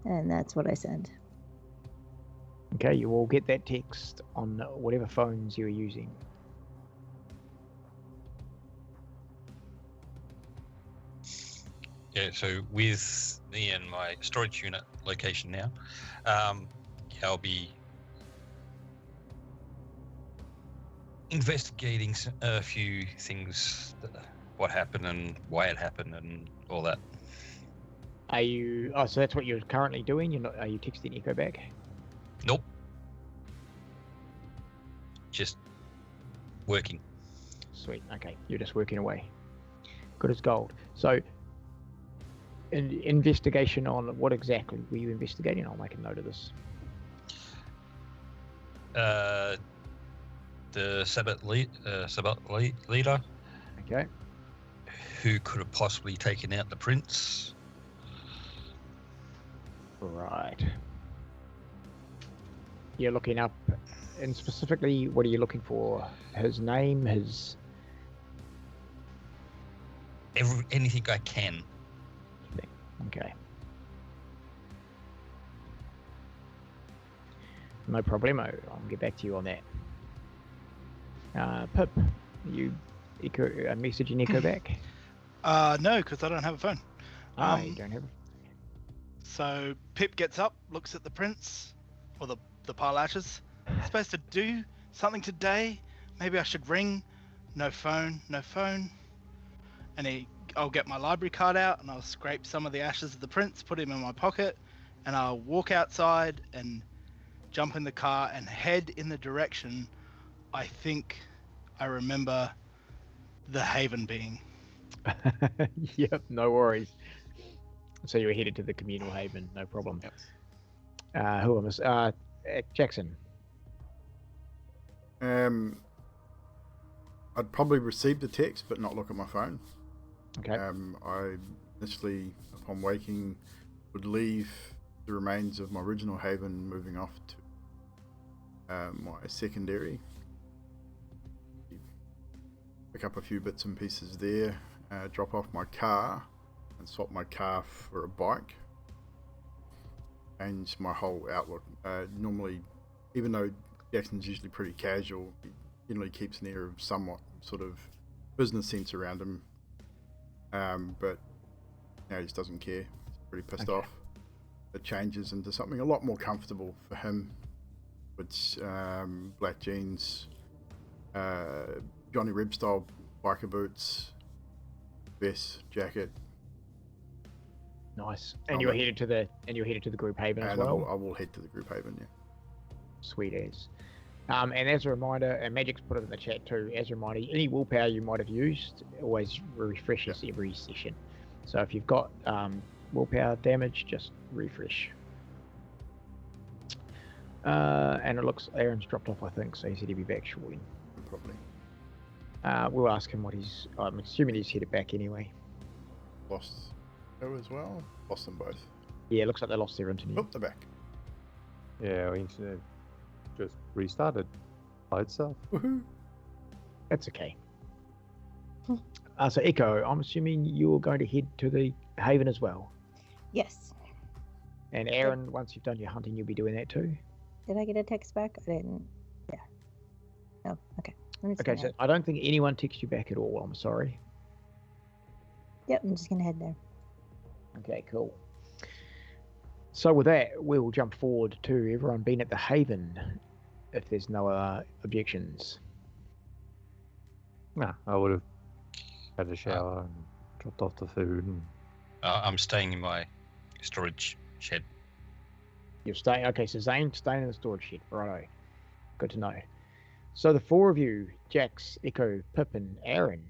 S6: And that's what I sent.
S2: Okay, you all get that text on whatever phones you're using.
S5: Yeah, so with me and my storage unit location now, I'll be investigating a few things, what happened and why it happened and all that.
S2: Are you? Oh, so that's what you're currently doing. You're not? Are you texting Echo back?
S5: Nope. Just working.
S2: Sweet. Okay, you're just working away. Good as gold. So, investigation on what exactly were you investigating? I'll make a note of this.
S5: The Sabbath leader.
S2: Okay.
S5: Who could have possibly taken out the prince?
S2: Right. You're looking up, and specifically, what are you looking for? His name, his...
S5: Anything I can.
S2: Okay. No problemo. I'll get back to you on that. Pip, you messaging Echo back?
S4: No, because I don't have a phone.
S2: You don't have.
S4: So Pip gets up, looks at the prince, or the pile ashes. Supposed to do something today. Maybe I should ring. No phone. And I'll get my library card out and I'll scrape some of the ashes of the prince, put him in my pocket, and I'll walk outside and jump in the car and head in the direction I think I remember the haven being.
S2: Yep, no worries. So you're headed to the communal haven, no problem.
S5: Yep.
S2: Who am I? Jackson.
S1: I'd probably receive the text but not look at my phone.
S2: Okay.
S1: I initially, upon waking, would leave the remains of my original haven, moving off to my secondary. Pick up a few bits and pieces there, drop off my car and swap my car for a bike. Change my whole outlook. Normally, even though Jackson's usually pretty casual, he generally keeps an air of somewhat sort of business sense around him. But he just doesn't care. He's pretty pissed off. It changes into something a lot more comfortable for him, which black jeans, Johnny Reb style biker boots, vest, jacket,
S2: Nice. And you're headed to the group haven as
S1: And
S2: well.
S1: I will head to the group haven. Yeah.
S2: Sweet as. And as a reminder, and Magic's put it in the chat too, as a reminder, any willpower you might have used always refreshes every session. So if you've got willpower damage, just refresh. And it looks Aaron's dropped off, I think, so he said he'd be back shortly.
S1: Probably.
S2: We'll ask him I'm assuming he's headed back anyway.
S1: Lost her as well. Lost them both.
S2: Yeah, it looks like they lost their internet.
S1: Oh, they're back.
S3: Yeah, our internet just restarted by itself.
S1: Woohoo!
S2: That's okay. So Echo, I'm assuming you're going to head to the haven as well.
S6: Yes.
S2: And Aaron, once you've done your hunting, you'll be doing that too.
S6: Did I get a text back? I didn't. Yeah. No. Okay.
S2: Okay, so I don't think anyone texted you back at all. I'm sorry.
S6: Yep, I'm just gonna head there.
S2: Okay, cool. So with that, we'll jump forward to everyone being at the haven, if there's no objections.
S3: Nah, I would have had a shower and dropped off the food. And...
S5: I'm staying in my storage shed.
S2: You're staying. Okay, so Zane staying in the storage shed. Righto. Good to know. So the four of you, Jax, Echo, Pip, and Aaron,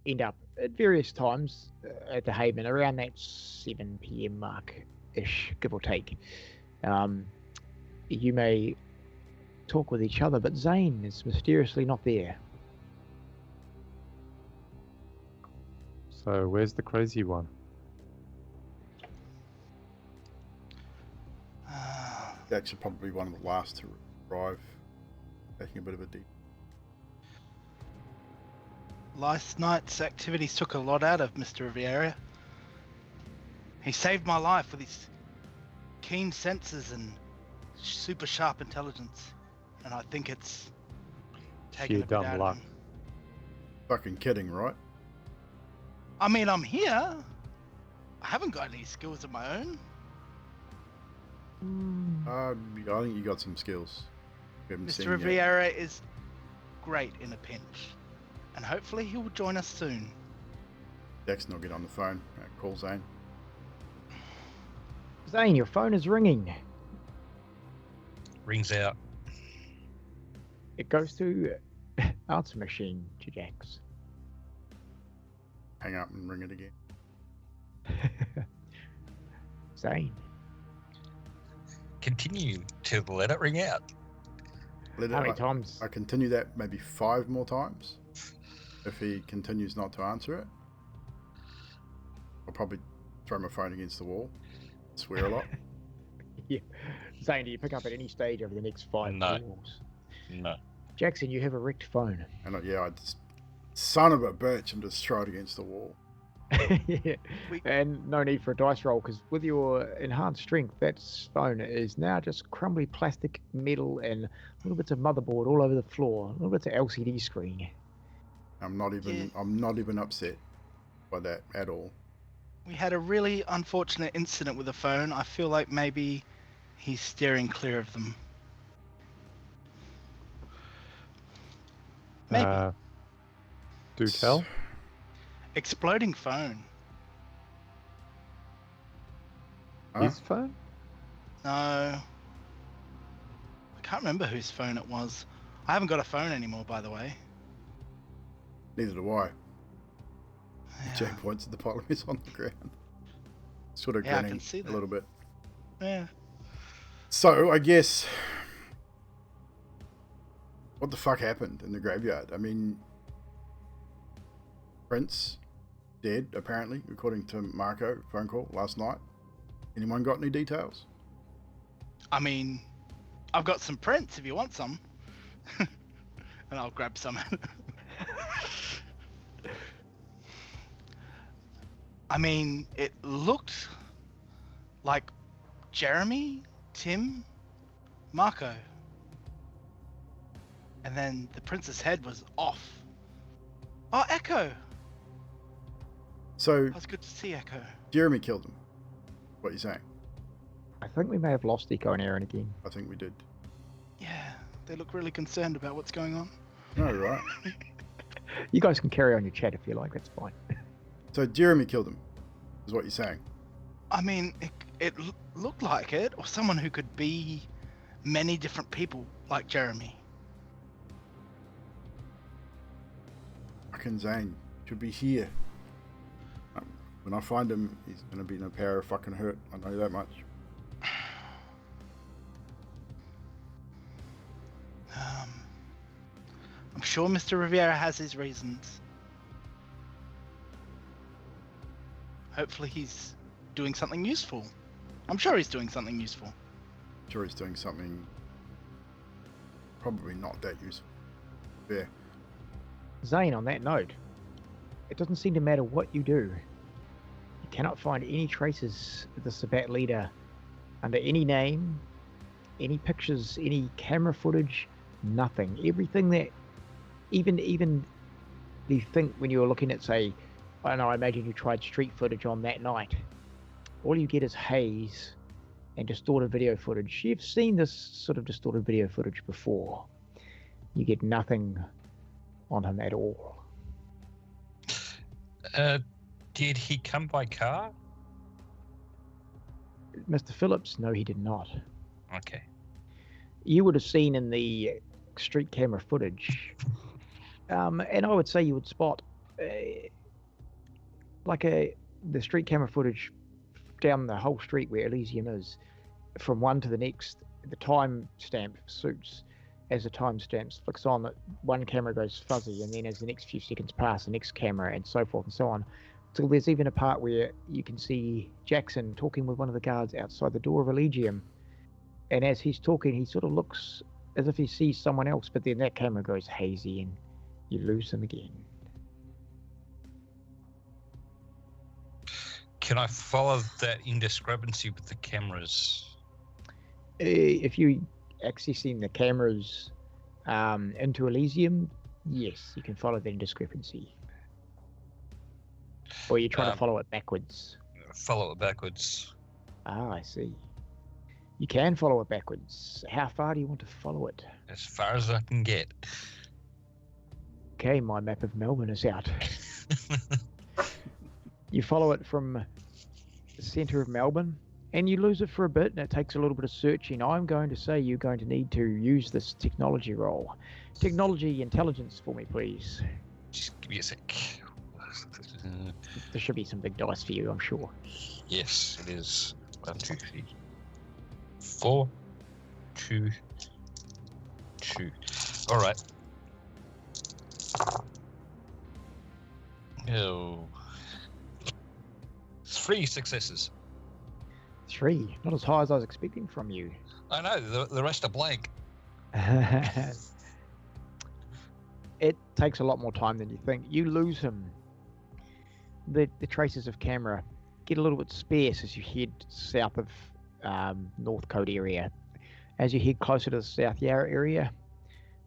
S2: end up at various times at the haven around that 7 p.m. mark-ish, give or take. You may talk with each other, but Zane is mysteriously not there.
S3: So where's the crazy one?
S1: Jax are probably one of the last to arrive, taking a bit of a deep.
S4: Last night's activities took a lot out of Mr. Riviera. He saved my life with his keen senses and super sharp intelligence. And I think it's taken
S3: Sheer
S4: a bit
S3: dumb
S4: out
S3: luck.
S4: of him.
S1: Fucking kidding, right?
S4: I mean, I'm here. I haven't got any skills of my own.
S1: I think you got some skills. We haven't seen
S4: Mr.
S1: yet.
S4: Riviera is great in a pinch. And hopefully he will join us soon.
S1: Jackson will get on the phone. Call Zane.
S2: Zane, your phone is ringing.
S5: Rings out.
S2: It goes to answer machine to Jax.
S1: Hang up and ring it again.
S2: Zane.
S5: Continue to let it ring out.
S2: How many times?
S1: I continue that maybe 5 more times. If he continues not to answer it, I'll probably throw my phone against the wall. Swear a lot.
S2: Yeah. Zane, do you pick up at any stage over the next 5
S5: No.
S2: calls?
S5: No.
S2: Jackson, you have a wrecked phone.
S1: And I just, son of a bitch, and just throw it against the wall.
S2: Yeah. And no need for a dice roll, because with your enhanced strength, that phone is now just crumbly plastic, metal, and little bits of motherboard all over the floor, little bits of LCD screen.
S1: I'm not even upset by that at all.
S4: We had a really unfortunate incident with the phone. I feel like maybe he's steering clear of them. Maybe.
S3: Do tell.
S4: Exploding phone.
S1: Huh?
S3: His phone?
S4: No. I can't remember whose phone it was. I haven't got a phone anymore, by the way.
S1: Neither do I.
S4: Yeah.
S1: Jack points at the pile of mess on the ground. Sort of
S4: Yeah, I
S1: grinning
S4: can see
S1: a
S4: that.
S1: little bit.
S4: Yeah.
S1: So, I guess... What the fuck happened in the graveyard? I mean... Prince, dead, apparently, according to Marco, phone call last night. Anyone got any details?
S4: I mean, I've got some prints if you want some. And I'll grab some. I mean, it looked like Jeremy, Tim, Marco. And then the prince's head was off. Oh, Echo!
S1: So,
S4: It was good to see Echo.
S1: Jeremy killed him. What are you saying?
S2: I think we may have lost Echo and Aaron again.
S1: I think we did.
S4: Yeah, they look really concerned about what's going on.
S1: No, right.
S2: You guys can carry on your chat if you like, that's fine.
S1: So, Jeremy killed him, is what you're saying.
S4: I mean, it looked like it, or someone who could be many different people, like Jeremy.
S1: Fucking Zane should be here. When I find him, he's gonna be in a power of fucking hurt. I know that much.
S4: I'm sure Mr. Riviera has his reasons. Hopefully he's doing something useful. I'm sure he's doing something useful.
S1: I'm sure he's doing something probably not that useful. Yeah.
S2: Zane, on that note, it doesn't seem to matter what you do. You cannot find any traces of the Sabat leader under any name, any pictures, any camera footage, nothing. Everything that, even you think when you were looking at, say, I don't know, I imagine you tried street footage on that night. All you get is haze and distorted video footage. You've seen this sort of distorted video footage before. You get nothing on him at all.
S5: Did he come by car?
S2: Mr. Phillips, no, he did not.
S5: Okay.
S2: You would have seen in the street camera footage, and I would say you would spot the street camera footage down the whole street where Elysium is, from one to the next. The time stamp suits. As the timestamp flicks on, one camera goes fuzzy, and then as the next few seconds pass, the next camera, and so forth and so on. So there's even a part where you can see Jackson talking with one of the guards outside the door of Elysium, and as he's talking, he sort of looks as if he sees someone else, but then that camera goes hazy, and you lose him again.
S5: Can I follow that indiscrepancy with the cameras?
S2: If you accessing the cameras into Elysium, yes, you can follow that discrepancy. Or you're trying to follow it backwards.
S5: Follow it backwards.
S2: Ah, I see. You can follow it backwards. How far do you want to follow it?
S5: As far as I can get.
S2: Okay, my map of Melbourne is out. You follow it from the centre of Melbourne, and you lose it for a bit, and it takes a little bit of searching. I'm going to say you're going to need to use this technology roll. Technology intelligence for me, please.
S5: Just give me a sec.
S2: There should be some big dice for you, I'm sure.
S5: Yes, it is. 1, 2, 3, 4, 2, 2. All right. Oh. 3 successes.
S2: 3, not as high as I was expecting from you.
S5: I know, the rest are blank.
S2: It takes a lot more time than you think. You lose him. The traces of camera get a little bit sparse as you head south of Northcote area. As you head closer to the South Yarra area,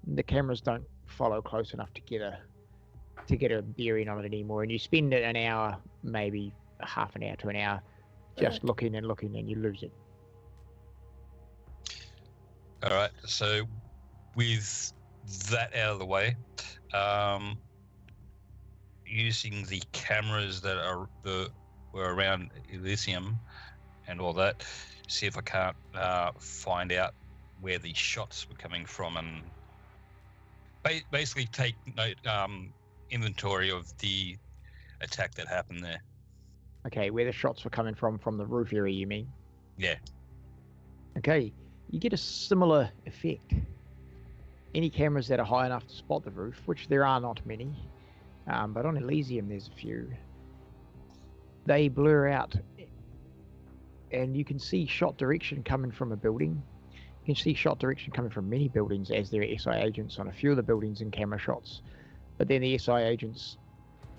S2: the cameras don't follow close enough to get a bearing on it anymore, and you spend an hour, maybe half an hour to an hour, just looking, and you lose it.
S5: All right, so with that out of the way, using the cameras that were around Elysium and all that, see if I can't find out where the shots were coming from, and basically take inventory of the attack that happened there.
S2: Okay, where the shots were coming from the roof area, you mean?
S5: Yeah.
S2: Okay, you get a similar effect. Any cameras that are high enough to spot the roof, which there are not many, but on Elysium there's a few, they blur out, and you can see shot direction coming from a building. You can see shot direction coming from many buildings, as there are SI agents on a few of the buildings in camera shots, but then the SI agents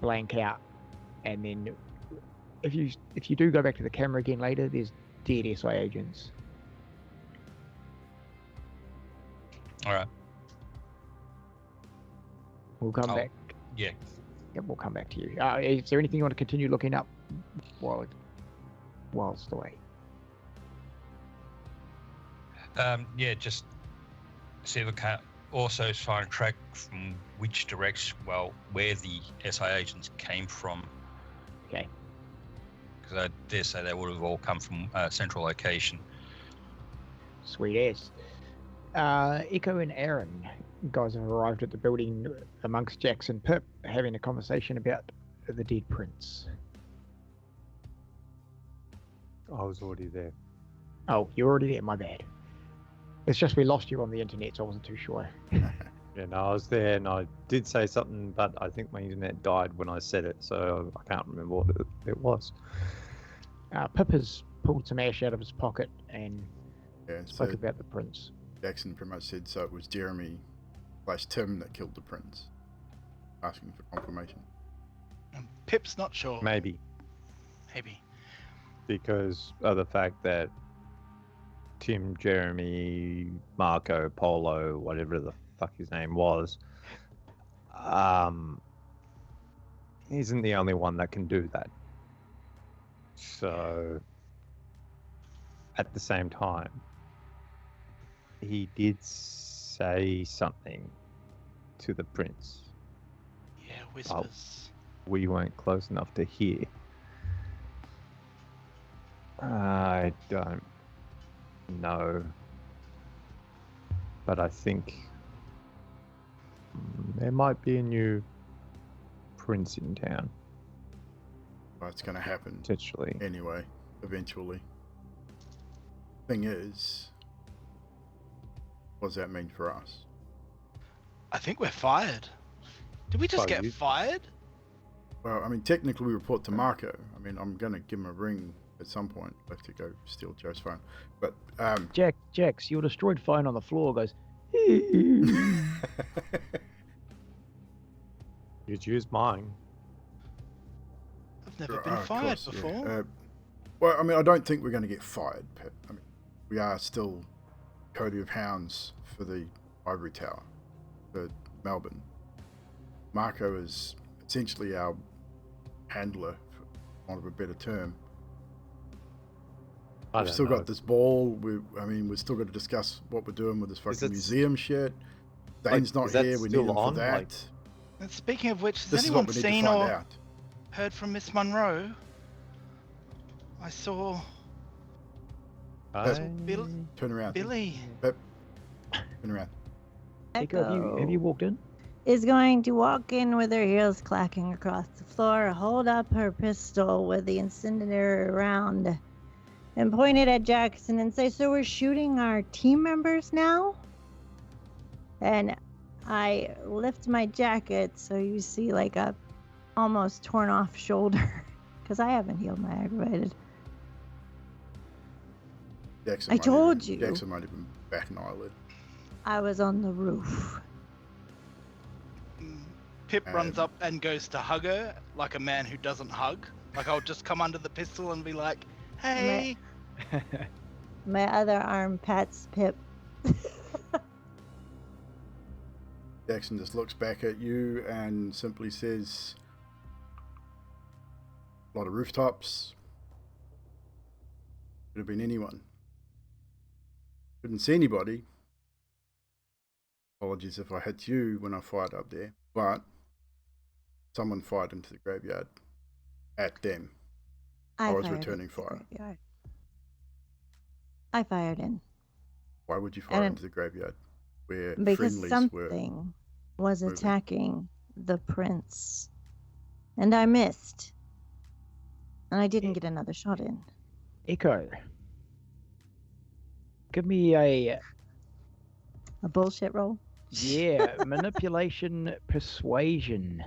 S2: blank out, and then if you do go back to the camera again later, there's dead SI agents.
S5: All right.
S2: We'll come back.
S5: Yeah.
S2: Yep, we'll come back to you. Is there anything you want to continue looking up whilst away?
S5: Yeah, just see if I can also try and track from which direction, where the SI agents came from.
S2: Okay.
S5: Because I dare say they would have all come from a central location.
S2: Sweet ass. Echo and Aaron, guys have arrived at the building amongst Jax and Pip, having a conversation about the dead prince.
S3: I was already there.
S2: Oh, you're already there, my bad. It's just we lost you on the internet, so I wasn't too sure.
S3: Yeah, no, I was there and I did say something, but I think my internet died when I said it, so I can't remember what it was.
S2: Pip has pulled some ash out of his pocket and
S1: Yeah,
S2: spoke
S1: so
S2: about the prince.
S1: Jackson pretty much said so it was Jeremy/Tim that killed the prince. Asking for confirmation.
S4: And Pip's not sure.
S3: Maybe.
S4: Maybe.
S3: Because of the fact that Tim, Jeremy, Marco, Polo, whatever the fuck his name was, isn't the only one that can do that. So, at the same time, he did say something to the prince.
S4: Yeah, whispers.
S3: We weren't close enough to hear. I don't know. But I think there might be a new prince in town.
S1: Well, it's going to happen
S3: Potentially.
S1: anyway, eventually. Thing is, what does that mean for us?
S4: I think we're fired. Did we just
S3: Oh,
S4: get
S3: you-
S4: fired?
S1: Well, I mean, technically we report to Marco. I mean, I'm going to give him a ring at some point. I'll have to go steal Joe's phone. But,
S2: Jax, your destroyed phone on the floor goes.
S3: You could use mine.
S4: I've never been
S1: of
S4: fired
S1: course, yeah.
S4: before.
S1: Well, I mean, I don't think we're going to get fired, Pip. I mean, we are still Cody of Hounds for the Ivory Tower, for Melbourne. Marco is essentially our handler, for want of a better term. We've still got this ball. We've still got to discuss what we're doing with this fucking
S3: that
S1: museum shit. Zane's not
S3: is that
S1: here. We need
S3: still
S1: him for
S3: on?
S1: that.
S3: Like-
S4: And speaking of which, has
S1: This is
S4: anyone
S1: what we need to
S4: seen
S1: find
S4: or
S1: out.
S4: heard from Miss Monroe? I saw Bill-
S1: Turn around.
S4: Billy.
S1: Pip, turn around.
S2: Echo, have you walked in?
S6: Is going to walk in with her heels clacking across the floor, hold up her pistol with the incendiary round, and point it at Jackson and say, "So we're shooting our team members now?" And I lift my jacket so you see like a almost torn off shoulder because I haven't healed my aggravated.
S1: Jackson
S6: I
S1: might
S6: told
S1: even-
S6: you.
S1: Jackson might even bat an eyelid.
S6: I was on the roof.
S4: Pip runs up and goes to hug her like a man who doesn't hug. Like I'll just come under the pistol and be like, "Hey."
S6: My other arm pats Pip.
S1: Jackson just looks back at you and simply says, "A lot of rooftops. Could have been anyone. Couldn't see anybody. Apologies if I hit you when I fired up there, but someone fired into the graveyard at them. I was
S6: fired
S1: returning
S6: into the
S1: fire.
S6: graveyard. I fired in.
S1: Why would you fire
S6: And-
S1: into the graveyard where
S6: Because
S1: friendlies
S6: something was
S1: moving?
S6: attacking the prince. And I missed. And I didn't get another shot in.
S2: Echo, give me a
S6: bullshit roll?
S2: manipulation persuasion,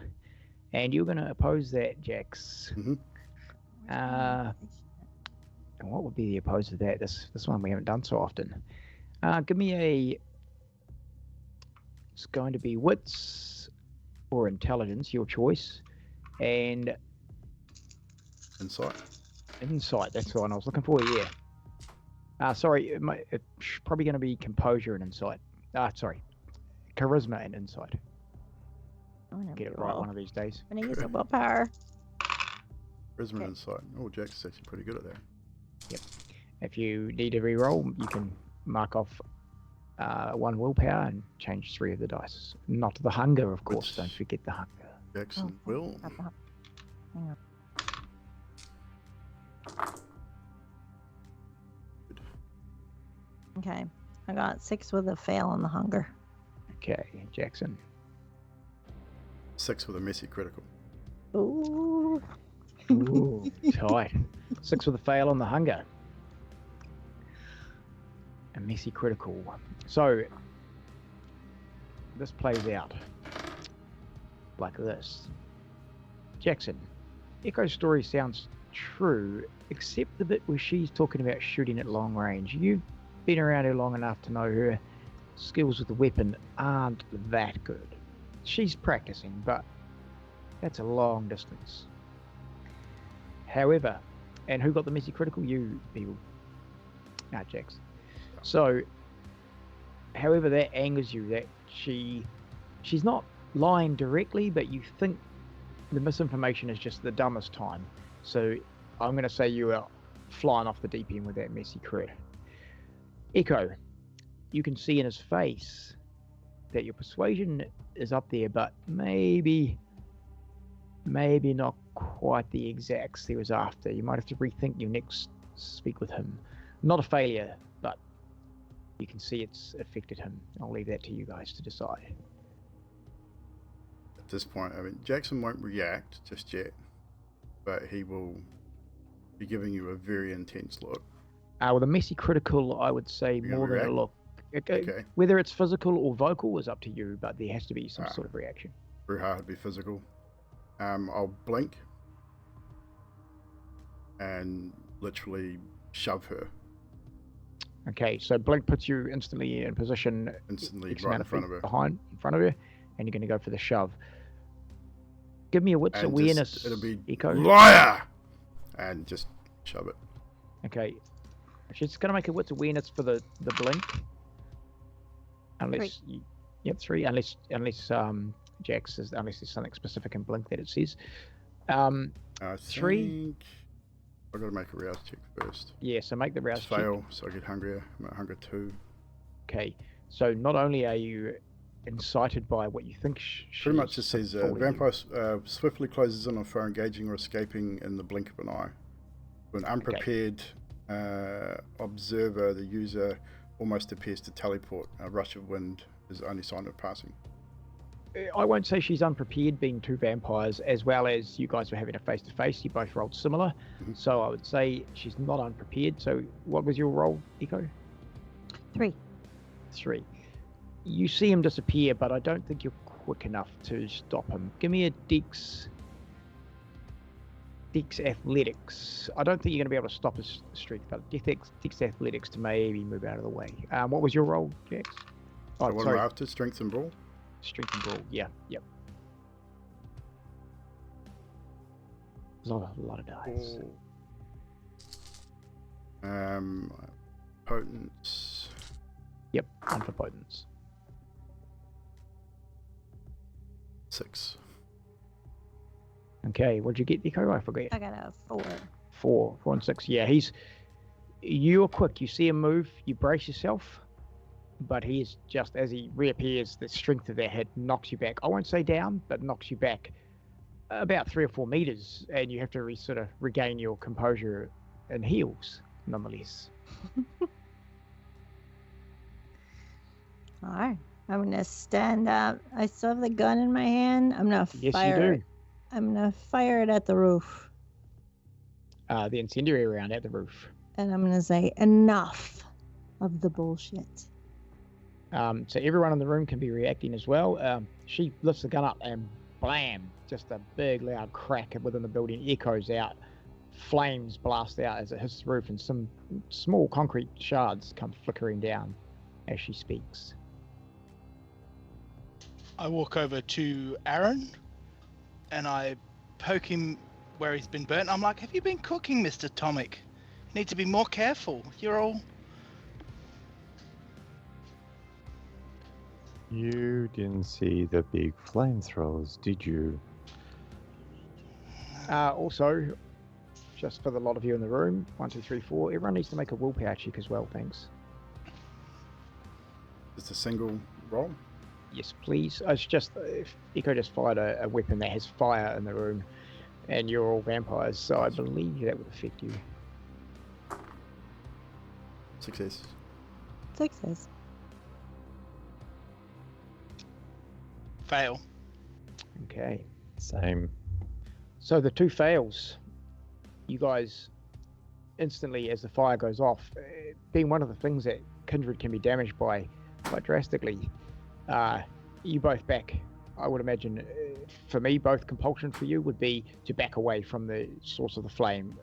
S2: and you're going to oppose that, Jax.
S1: Mhm.
S2: And what would be the opposed to that? This one we haven't done so often. Give me a. It's going to be wits or intelligence, your choice, and
S1: Insight.
S2: insight. That's the one I was looking for. Yeah. Sorry, it's probably going to be composure and insight. Sorry, charisma and insight. Get it right one of these days.
S6: I'm gonna use a willpower.
S1: Charisma
S6: Okay.
S1: insight. Oh, Jax is actually pretty good at that.
S2: If you need to re-roll, you can mark off one willpower and change 3 of the dice. Not the hunger, of course.
S1: Which-
S2: Don't forget the hunger.
S1: Jackson
S6: Oh,
S1: will.
S6: Hang on. Okay. I got 6 with a fail on the hunger.
S2: Okay, Jackson.
S1: 6 with a messy critical.
S6: Ooh.
S2: Ooh, tight. 6 with a fail on the hunger. A messy critical. So, this plays out like this. Jackson, Echo's story sounds true, except the bit where she's talking about shooting at long range. You've been around her long enough to know her skills with the weapon aren't that good. She's practicing, but that's a long distance. However, and who got the messy critical? You, people. Nah, Jax. So, however, that angers you that she's not lying directly, but you think the misinformation is just the dumbest time. So, I'm going to say you are flying off the deep end with that messy crit. Echo, you can see in his face that your persuasion is up there, but maybe not quite the exacts he was after. You might have to rethink your next speak with him. Not a failure, but you can see it's affected him. I'll leave that to you guys to decide.
S1: At this point, I mean, Jackson won't react just yet, but he will be giving you a very intense look.
S2: With a messy critical, I would say
S1: You're
S2: more
S1: gonna
S2: than a look.
S1: Okay.
S2: Whether it's physical or vocal is up to you, but there has to be some sort of reaction.
S1: Very hard to be physical. I'll blink and literally shove her.
S2: Okay, so blink puts you instantly in position,
S1: Instantly
S2: X
S1: right
S2: amount
S1: in front of her.
S2: in front of her, and you're going to go for the shove. Give me a wits
S1: And
S2: awareness.
S1: just, it'll be
S2: Echo.
S1: liar, and just shove it.
S2: Okay, she's going to make a wits awareness for the blink. Unless, yep, 3. Unless Jax says, unless there's something specific in blink that it says. 3.
S1: I've got to make a rouse check first.
S2: Yeah, so make the rouse check.
S1: Fail, so I get hungrier. I'm at hunger 2.
S2: Okay, so not only are you incited by what you think
S1: Pretty much it says vampire swiftly closes in on foe engaging or escaping in the blink of an eye. To an unprepared observer, the user almost appears to teleport. A rush of wind is the only sign of passing.
S2: I won't say she's unprepared, being 2 vampires, as well as you guys were having a face-to-face. You both rolled similar, so I would say she's not unprepared. So what was your roll, Echo?
S6: 3.
S2: 3. You see him disappear, but I don't think you're quick enough to stop him. Give me a Dex Athletics. I don't think you're going to be able to stop his strength, but Dex Athletics to maybe move out of the way. What was your roll, Jax?
S1: Oh, so what am I after? Strength and brawl?
S2: Strength and brawl, yeah, yep. A lot of dice.
S1: Potence.
S2: Yep, 1 for potence.
S1: 6.
S2: Okay, what'd you get, Echo? I forget.
S6: I got a 4.
S2: 4 and 6. Yeah, you're quick. You see him move, you brace yourself, but he is just, as he reappears, the strength of that hit knocks you back. I won't say down, but knocks you back about 3 or 4 meters, and you have to sort of regain your composure and heals, nonetheless.
S6: All right. I'm going to stand up. I still have the gun in my hand. I'm going to fire.
S2: Yes, you do.
S6: I'm going to fire it at the roof.
S2: The incendiary round at the roof.
S6: And I'm going to say, enough of the bullshit.
S2: So everyone in the room can be reacting as well. She lifts the gun up and blam, just a big loud crack within the building echoes out. Flames blast out as it hits the roof, and some small concrete shards come flickering down as she speaks.
S4: I walk over to Aaron and I poke him where he's been burnt. I'm like, have you been cooking, Mr. Tomic? You need to be more careful. You're all...
S3: You didn't see the big flamethrowers, did you?
S2: Also, just for the lot of you in the room, 1, 2, 3, 4, everyone needs to make a willpower check as well, thanks.
S1: Just a single roll?
S2: Yes, please. It's just, if Echo just fired a weapon that has fire in the room, and you're all vampires, so I believe that would affect you.
S1: Success.
S6: Success.
S4: Fail.
S2: Okay.
S3: Same.
S2: So the 2 fails. You guys instantly, as the fire goes off, being one of the things that Kindred can be damaged by quite drastically, you both back. I would imagine, for me, both compulsion for you would be to back away from the source of the flame.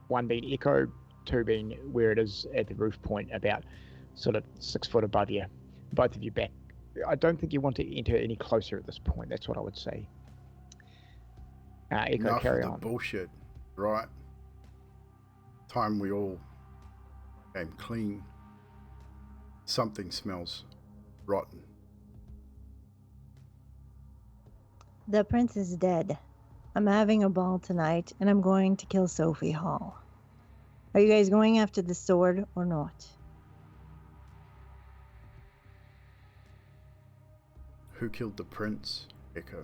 S2: 1 being echo, 2 being where it is at the roof point, about sort of 6 foot above you. Both of you back. I don't think you want to enter any closer at this point. That's what I would say. Echo,
S1: Enough
S2: carry
S1: of the
S2: on.
S1: bullshit, right? Time we all came clean. Something smells rotten.
S6: The prince is dead. I'm having a ball tonight, and I'm going to kill Sophie Hall. Are you guys going after the sword or not?
S1: Who killed the prince? Echo.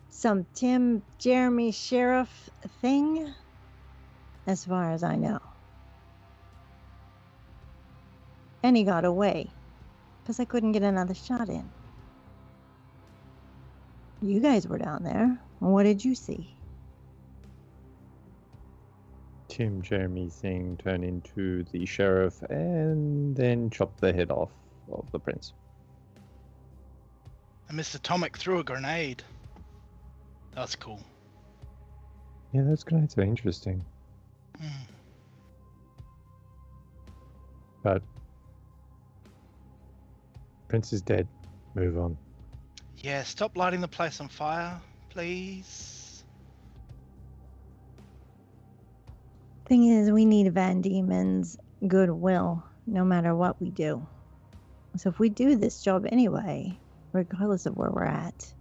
S6: Some Tim Jeremy sheriff thing, as far as I know. And he got away, because I couldn't get another shot in. You guys were down there. What did you see?
S3: Tim Jeremy thing turn into the sheriff and then chop the head off of the prince.
S4: And Mr. Tomic threw a grenade. That's cool.
S3: Yeah, those grenades are interesting. But Prince is dead. Move on.
S4: Yeah, stop lighting the place on fire, please.
S6: Thing is, we need Van Diemen's goodwill, no matter what we do. So if we do this job anyway, regardless of where we're at,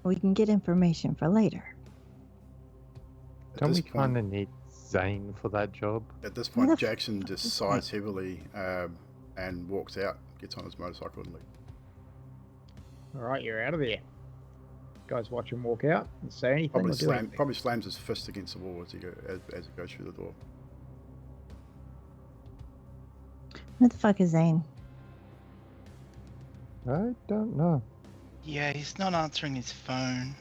S6: we can get information for later.
S3: Don't we kind of need Zane for that job?
S1: At this point, Jackson just sighs heavily and walks out, gets on his motorcycle and leaves.
S2: All right, you're out of there. Guys watch him walk out and say anything.
S1: Probably slams his fist against the wall as he goes through the door.
S6: What the fuck is Zane?
S3: I don't know.
S4: Yeah, he's not answering his phone.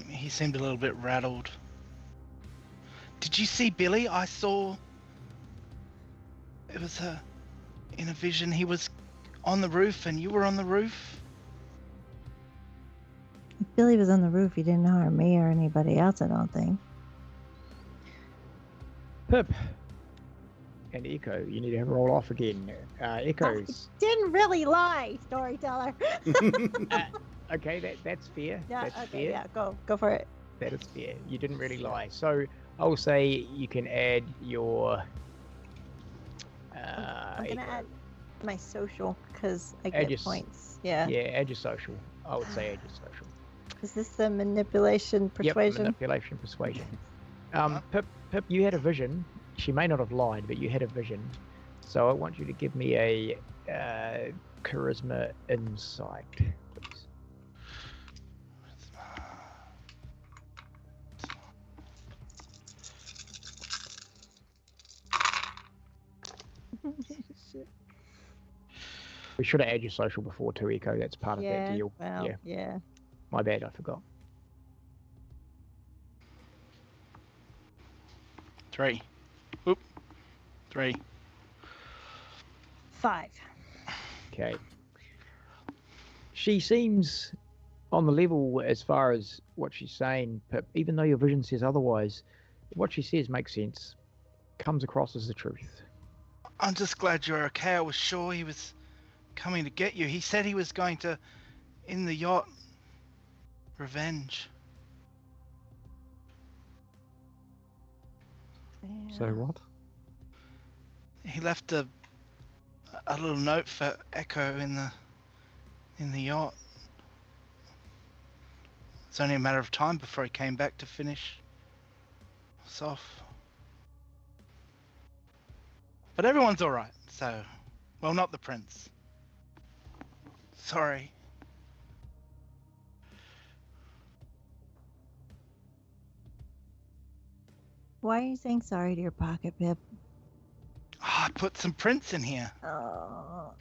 S4: He seemed a little bit rattled. Did you see Billy? I saw... It was in a vision. He was on the roof and you were on the roof.
S6: If Billy was on the roof, he didn't harm me or anybody else, I don't think.
S2: Pip and Echo, you need to roll off again. Echoes.
S6: I didn't really lie, storyteller.
S2: Okay, that's fair.
S6: Yeah,
S2: that's
S6: okay,
S2: fair.
S6: yeah, go for it.
S2: That is fair. You didn't really lie. So I will say you can add your.
S6: I'm gonna add my social because I
S2: Add
S6: get
S2: your
S6: points. Yeah.
S2: Yeah, add your social. I would say add your social.
S6: Is this the manipulation persuasion?
S2: Yep, manipulation persuasion. Pip, you had a vision. She may not have lied, but you had a vision. So I want you to give me a charisma insight, please. We should have added your social before too, Echo. That's part of that deal.
S6: Well, yeah.
S2: My bad, I forgot.
S4: 3. Oop. 3.
S6: 5.
S2: Okay. She seems on the level as far as what she's saying, Pip, even though your vision says otherwise, what she says makes sense. Comes across as the truth.
S4: I'm just glad you're okay. I was sure he was coming to get you. He said he was going to, in the yacht, revenge.
S6: Yeah.
S3: So what?
S4: He left a little note for Echo in the yacht. It's only a matter of time before he came back to finish us off. But everyone's all right. So, well, not the prince. Sorry.
S6: Why are you saying sorry to your pocket, Pip?
S4: I put some prints in here.
S6: Oh.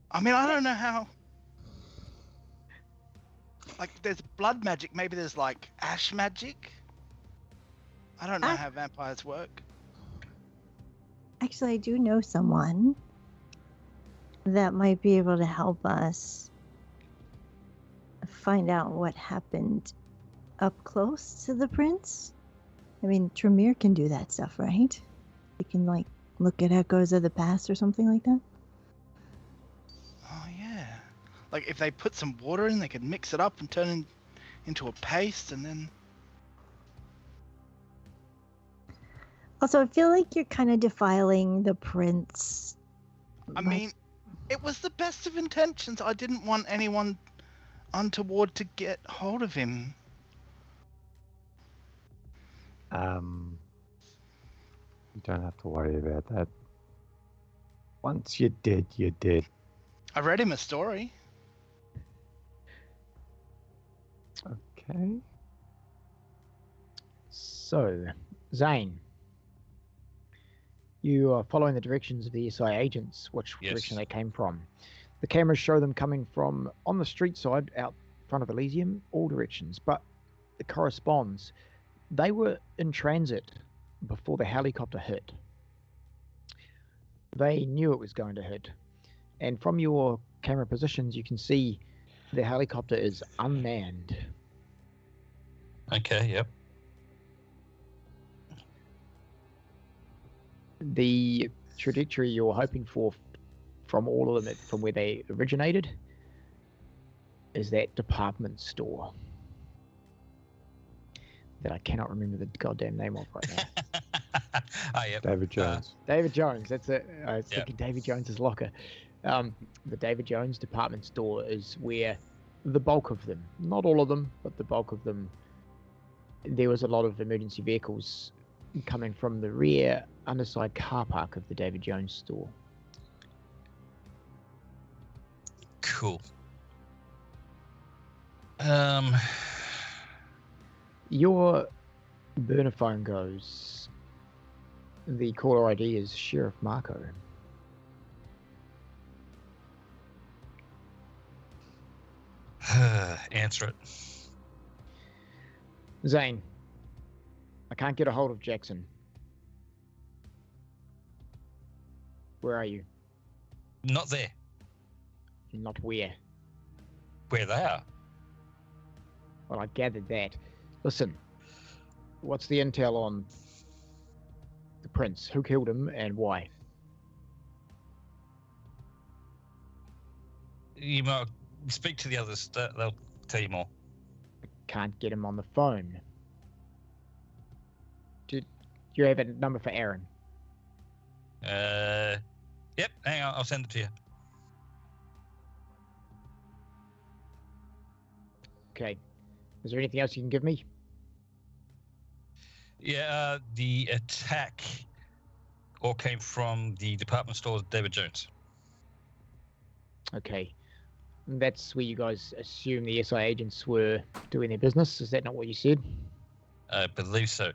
S4: I mean, I don't know how. Like, there's blood magic. Maybe there's like ash magic. I don't know how vampires work.
S6: Actually, I do know someone that might be able to help us find out what happened up close to the prince. I mean, Tremere can do that stuff, right? He can, like, look at echoes of the past or something like that.
S4: Oh, yeah. Like, if they put some water in, they could mix it up and turn it into a paste, and then...
S6: Also, I feel like you're kind of defiling the prince.
S4: I mean, it was the best of intentions. I didn't want anyone untoward to get hold of him.
S3: You don't have to worry about that. Once you're dead, you're dead.
S4: I read him a story.
S3: Okay.
S2: So, Zane, you are following the directions of the SI agents, which direction they came from. The cameras show them coming from on the street side out front of Elysium, all directions, but it corresponds. They were in transit before the helicopter hit. They knew it was going to hit. And from your camera positions, you can see the helicopter is unmanned.
S5: Okay, yep.
S2: The trajectory you're hoping for from all of them, from where they originated, is that department store that I cannot remember the goddamn name of right now.
S5: Oh, yep.
S3: David Jones.
S2: David Jones, that's it. I was thinking David Jones's locker. The David Jones department store is where the bulk of them, not all of them, but the bulk of them, there was a lot of emergency vehicles coming from the rear underside car park of the David Jones store.
S5: Cool.
S2: Your burner phone goes. The caller ID is Sheriff Marco.
S5: Answer it.
S2: Zane, I can't get a hold of Jackson. Where are you?
S5: Not there.
S2: Not where.
S5: Where they are.
S2: Well, I gathered that. Listen, what's the intel on the prince? Who killed him and why?
S5: You might speak to the others. They'll tell you more.
S2: Can't get him on the phone. Do you have a number for Aaron?
S5: Yep. Hang on, I'll send it to you.
S2: Okay. Is there anything else you can give me?
S5: Yeah, the attack all came from the department store of David Jones.
S2: Okay. And that's where you guys assume the SI agents were doing their business. Is that not what you said?
S5: I believe so.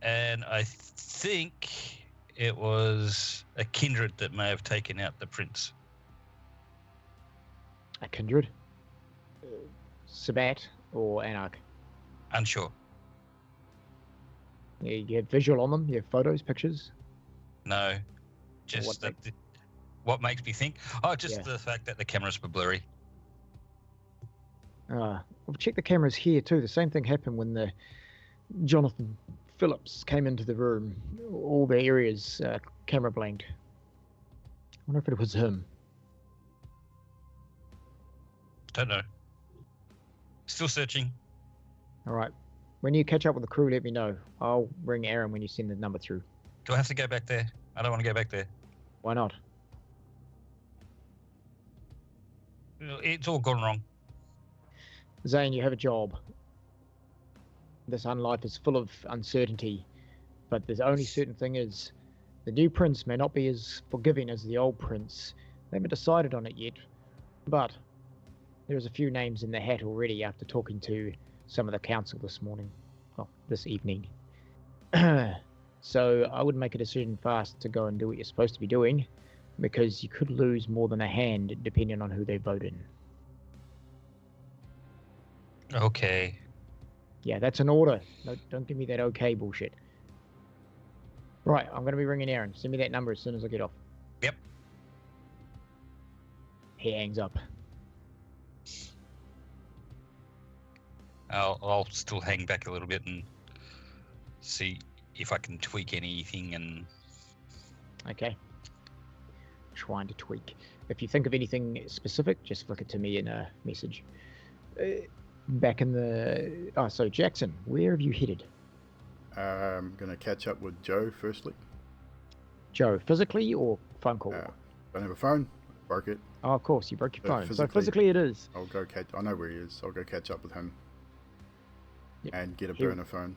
S5: And I think it was a kindred that may have taken out the prince.
S2: A kindred? Sabat or Anarch?
S5: Unsure.
S2: Yeah, you have visual on them? You have photos, pictures?
S5: No. Just what makes me think? Oh, just the fact that the cameras were blurry.
S2: We'll check the cameras here too. The same thing happened when the Jonathan Phillips came into the room. All the areas camera blanked. I wonder if it was him.
S5: Don't know. Still searching.
S2: All right. When you catch up with the crew, let me know. I'll ring Aaron when you send the number through.
S5: Do I have to go back there? I don't want to go back there.
S2: Why not?
S5: It's all gone wrong.
S2: Zane, you have a job. This unlife is full of uncertainty, but the only certain thing is the new prince may not be as forgiving as the old prince. They haven't decided on it yet, but there's a few names in the hat already after talking to some of the council this morning. Well, this evening. So I would make a decision fast to go and do what you're supposed to be doing, because you could lose more than a hand depending on who they vote in.
S5: Okay.
S2: Yeah, that's an order. No, don't give me that okay bullshit. Right, I'm going to be ringing Aaron. Send me that number as soon as I get off.
S5: Yep.
S2: He hangs up.
S5: I'll still hang back a little bit and see if I can tweak anything. And
S2: Okay. Trying to tweak. If you think of anything specific, just flick it to me in a message. Back in the... Oh, so Jackson, where have you headed?
S1: I'm going to catch up with Joe firstly.
S2: Joe, physically or phone call?
S1: Don't have a phone. Broke it.
S2: Oh, of course, you broke your phone. So
S1: physically-
S2: physically it is.
S1: I'll go catch. I know where he is. I'll go catch up with him.
S2: Yep.
S1: And get a
S2: Here-
S1: burner phone.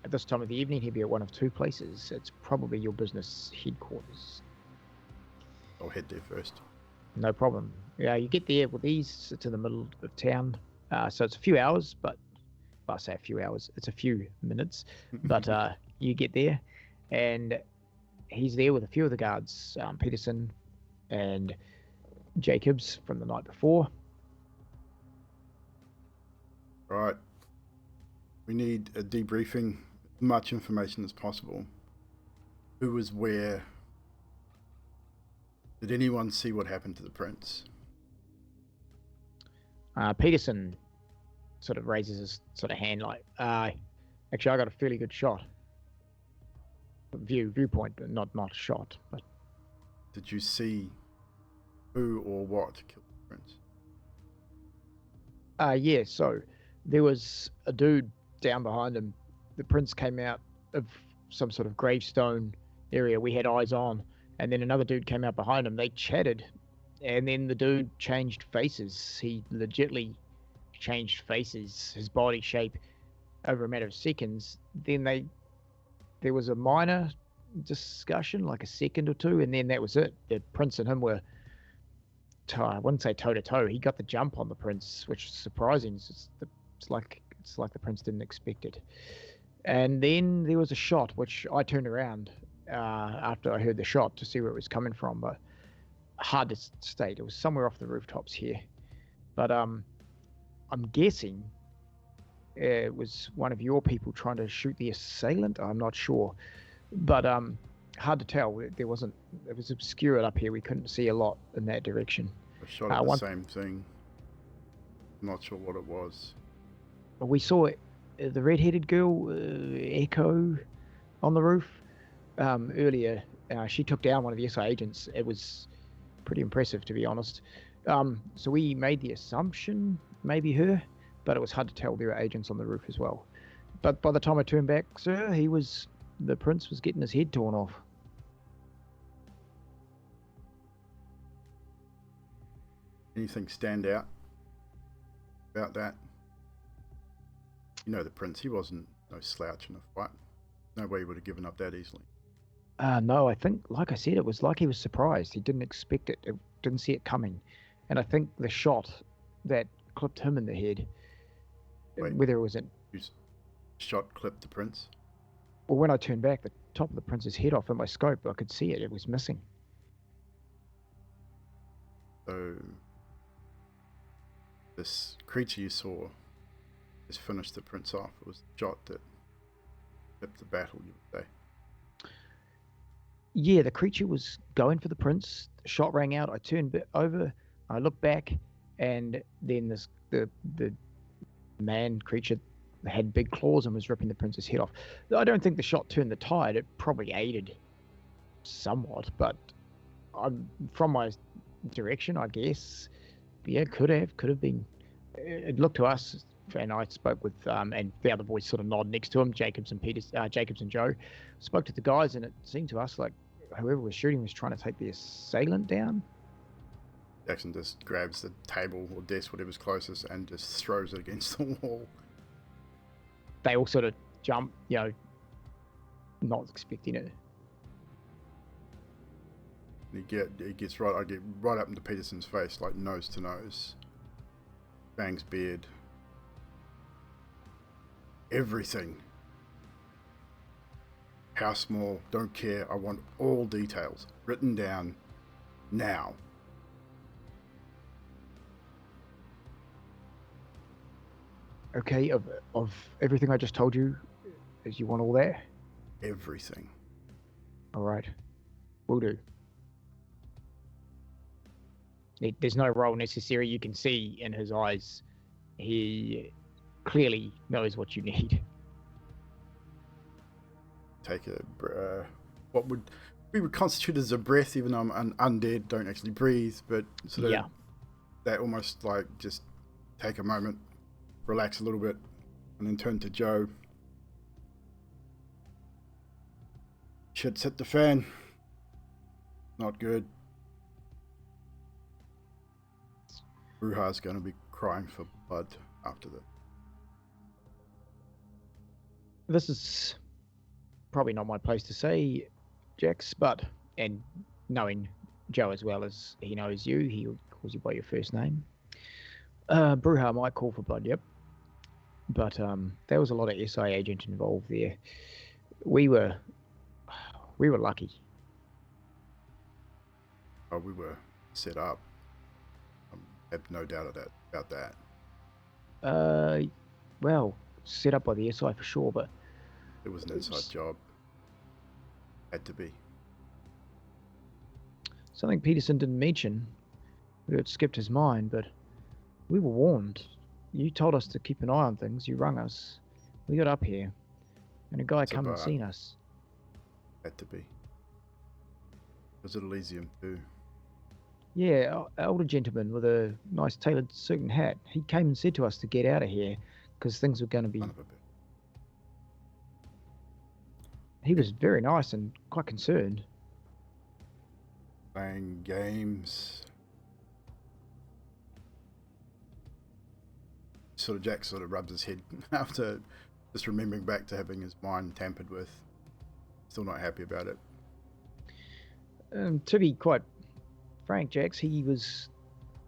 S2: At this time of the evening, he'll be at one of two places. It's probably your business headquarters.
S1: I'll head there first.
S2: No problem. Yeah, you get there with ease. It's in the middle of town. So it's a few hours, but well, I say a few hours. It's a few minutes. But you get there, and he's there with a few of the guards, Peterson and Jacobs from the night before.
S1: Right. We need a debriefing, as much information as possible. Who was where? Did anyone see what happened to the prince?
S2: Peterson sort of raises his sort of hand like, actually, I got a fairly good shot. Viewpoint, but not a shot. But
S1: Did you see who or what killed the prince?
S2: yeah, so there was a dude down behind him. The prince came out of some sort of gravestone area we had eyes on, and then another dude came out behind him. They chatted, and then the dude changed faces. He legitly changed faces, his body shape, over a matter of seconds. Then there was a minor discussion, like a second or two, and then that was it. The prince and him were, I wouldn't say toe to toe. He got the jump on the prince, which is surprising. It's like the prince didn't expect it. And then there was a shot, which I turned around after I heard the shot to see where it was coming from, but hard to state. It was somewhere off the rooftops here. But I'm guessing it was one of your people trying to shoot the assailant. I'm not sure, but hard to tell. It was obscured up here. We couldn't see a lot in that direction.
S1: I shot at the same thing. I'm not sure what it was.
S2: We saw the red-headed girl, Echo, on the roof earlier. She took down one of the SI agents. It was pretty impressive, to be honest. So we made the assumption maybe her, but it was hard to tell. There were agents on the roof as well. But by the time I turned back, sir, the prince was getting his head torn off.
S1: Anything stand out about that? You know the prince, he wasn't no slouch in a fight. No way he would have given up that easily.
S2: No, I think, like I said, it was like he was surprised. He didn't expect it. Didn't see it coming. And I think the shot that clipped him in the head, whether it was
S1: Whose shot clipped the prince?
S2: Well, when I turned back, the top of the prince's head off in my scope, I could see it. It was missing.
S1: So this creature you saw just finished the prince off. It was the shot that clipped the battle, you would say.
S2: Yeah, the creature was going for the prince. The shot rang out. I turned over. I looked back, and then the man creature had big claws and was ripping the prince's head off. I don't think the shot turned the tide. It probably aided somewhat, but from my direction, I guess, yeah, could have been. It looked to us, and I spoke with and the other boys sort of nodded next to him, Jacobs and Joe, spoke to the guys, and it seemed to us like whoever was shooting was trying to take the assailant down.
S1: Jackson just grabs the table or desk, whatever's closest, and just throws it against the wall.
S2: They all sort of jump, not expecting it.
S1: And I get right up into Peterson's face, like nose to nose. Bangs beard. Everything. How small? Don't care. I want all details written down now.
S2: Okay, of everything I just told you, as you want all that?
S1: Everything.
S2: All right, will do. There's no role necessary. You can see in his eyes, he clearly knows what you need.
S1: Take what would we would constitute as a breath, even though I'm undead, don't actually breathe, but sort of that almost like just take a moment, relax a little bit, and then turn to Joe. Shit's hit the fan. Not good. Bruha's going to be crying for blood after this.
S2: This is probably not my place to say, Jax, but, and knowing Joe as well as he knows you, he calls you by your first name. Bruha might call for blood, yep. But there was a lot of SI agent involved there. We were lucky.
S1: Oh, we were set up. I have no doubt about that.
S2: Well, set up by the SI for sure, but
S1: it was an inside job. Had to be.
S2: Something Peterson didn't mention. It skipped his mind, but we were warned. You told us to keep an eye on things. You rung us. We got up here, and a guy come and seen us.
S1: Had to be. Was it Elysium too?
S2: Yeah, older gentleman with a nice tailored suit and hat. He came and said to us to get out of here because things were going to be. He was very nice and quite concerned.
S1: Playing games. Jack sort of rubs his head after just remembering back to having his mind tampered with. Still not happy about it.
S2: To be quite frank, Jax, he was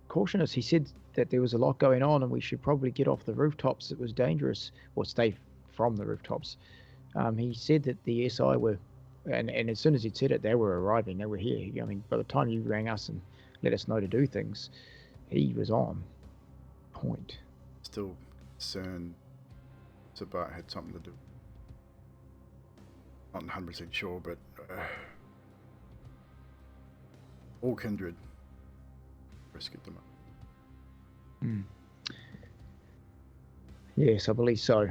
S2: cautious. He said that there was a lot going on and we should probably get off the rooftops. It was dangerous, or stay from the rooftops. He said that the SI were, and as soon as he'd said it, they were arriving. They were here. I mean, by the time you rang us and let us know to do things, he was on point.
S1: Still concerned Sabat had something to do. Not 100% sure, but all kindred risk at the moment.
S2: Yes, I believe so.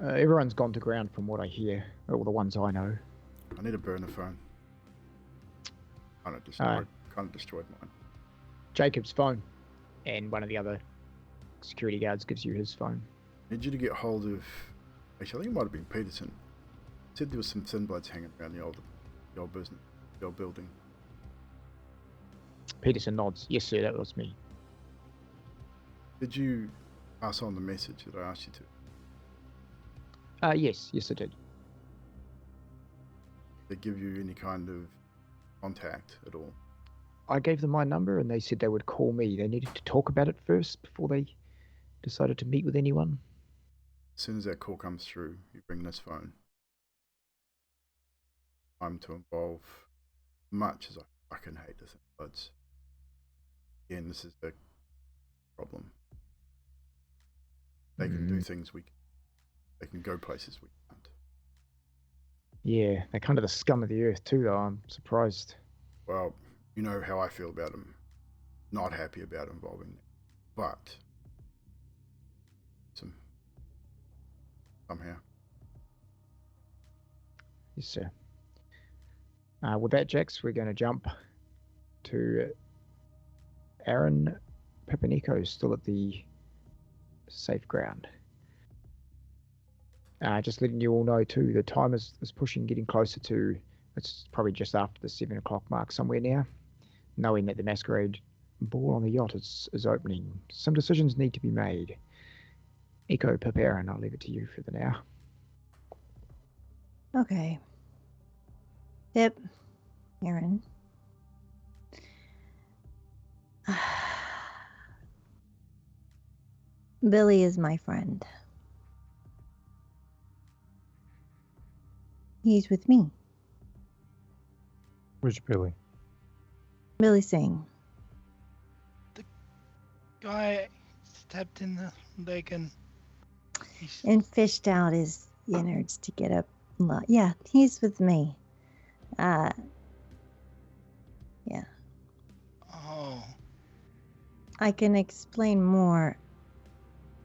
S2: Everyone's gone to ground from what I hear, all the ones I know.
S1: I need to burn the phone. Kind of destroyed mine.
S2: Jacob's phone, and one of the other security guards gives you his phone.
S1: I need you to get hold of. Actually, I think it might have been Peterson. Said there was some thin bloods hanging around the old business, the old building.
S2: Peterson nods. Yes, sir, that was me.
S1: Did you pass on the message that I asked you to?
S2: Yes, I did.
S1: Did they give you any kind of contact at all?
S2: I gave them my number and they said they would call me. They needed to talk about it first before they decided to meet with anyone.
S1: As soon as that call comes through, you bring this phone. I'm to involve, much as I fucking hate the thin bloods. Again, this is the problem. They can do things they can go places we can't.
S2: Yeah, they're kind of the scum of the earth too, though. I'm surprised.
S1: Well, you know how I feel about them. Not happy about involving them. But somehow.
S2: Yes, sir. With that, Jax, we're going to jump to Aaron Pepinico, still at the safe ground. Just letting you all know too, the time is pushing, getting closer to, it's probably just after the 7 o'clock mark somewhere now, knowing that the masquerade ball on the yacht is opening. Some decisions need to be made. Echo, Pip, Aaron, I'll leave it to you for the now.
S6: Okay. Pip, Aaron. Billy is my friend. He's with me.
S3: Which Billy?
S6: Billy Singh.
S4: Guy stabbed in the leg and
S6: And fished out his innards to get up. Yeah, he's with me. Yeah.
S4: oh,
S6: I can explain more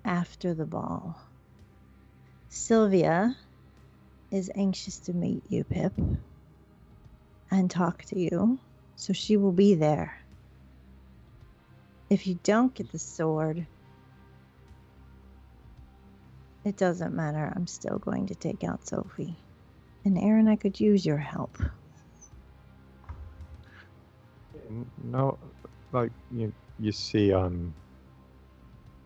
S6: after the ball. Sylvia is anxious to meet you, Pip, and talk to you, so she will be there. If you don't get the sword, it doesn't matter. I'm still going to take out Sophie. And Aaron, I could use your help.
S3: No, like you see, I'm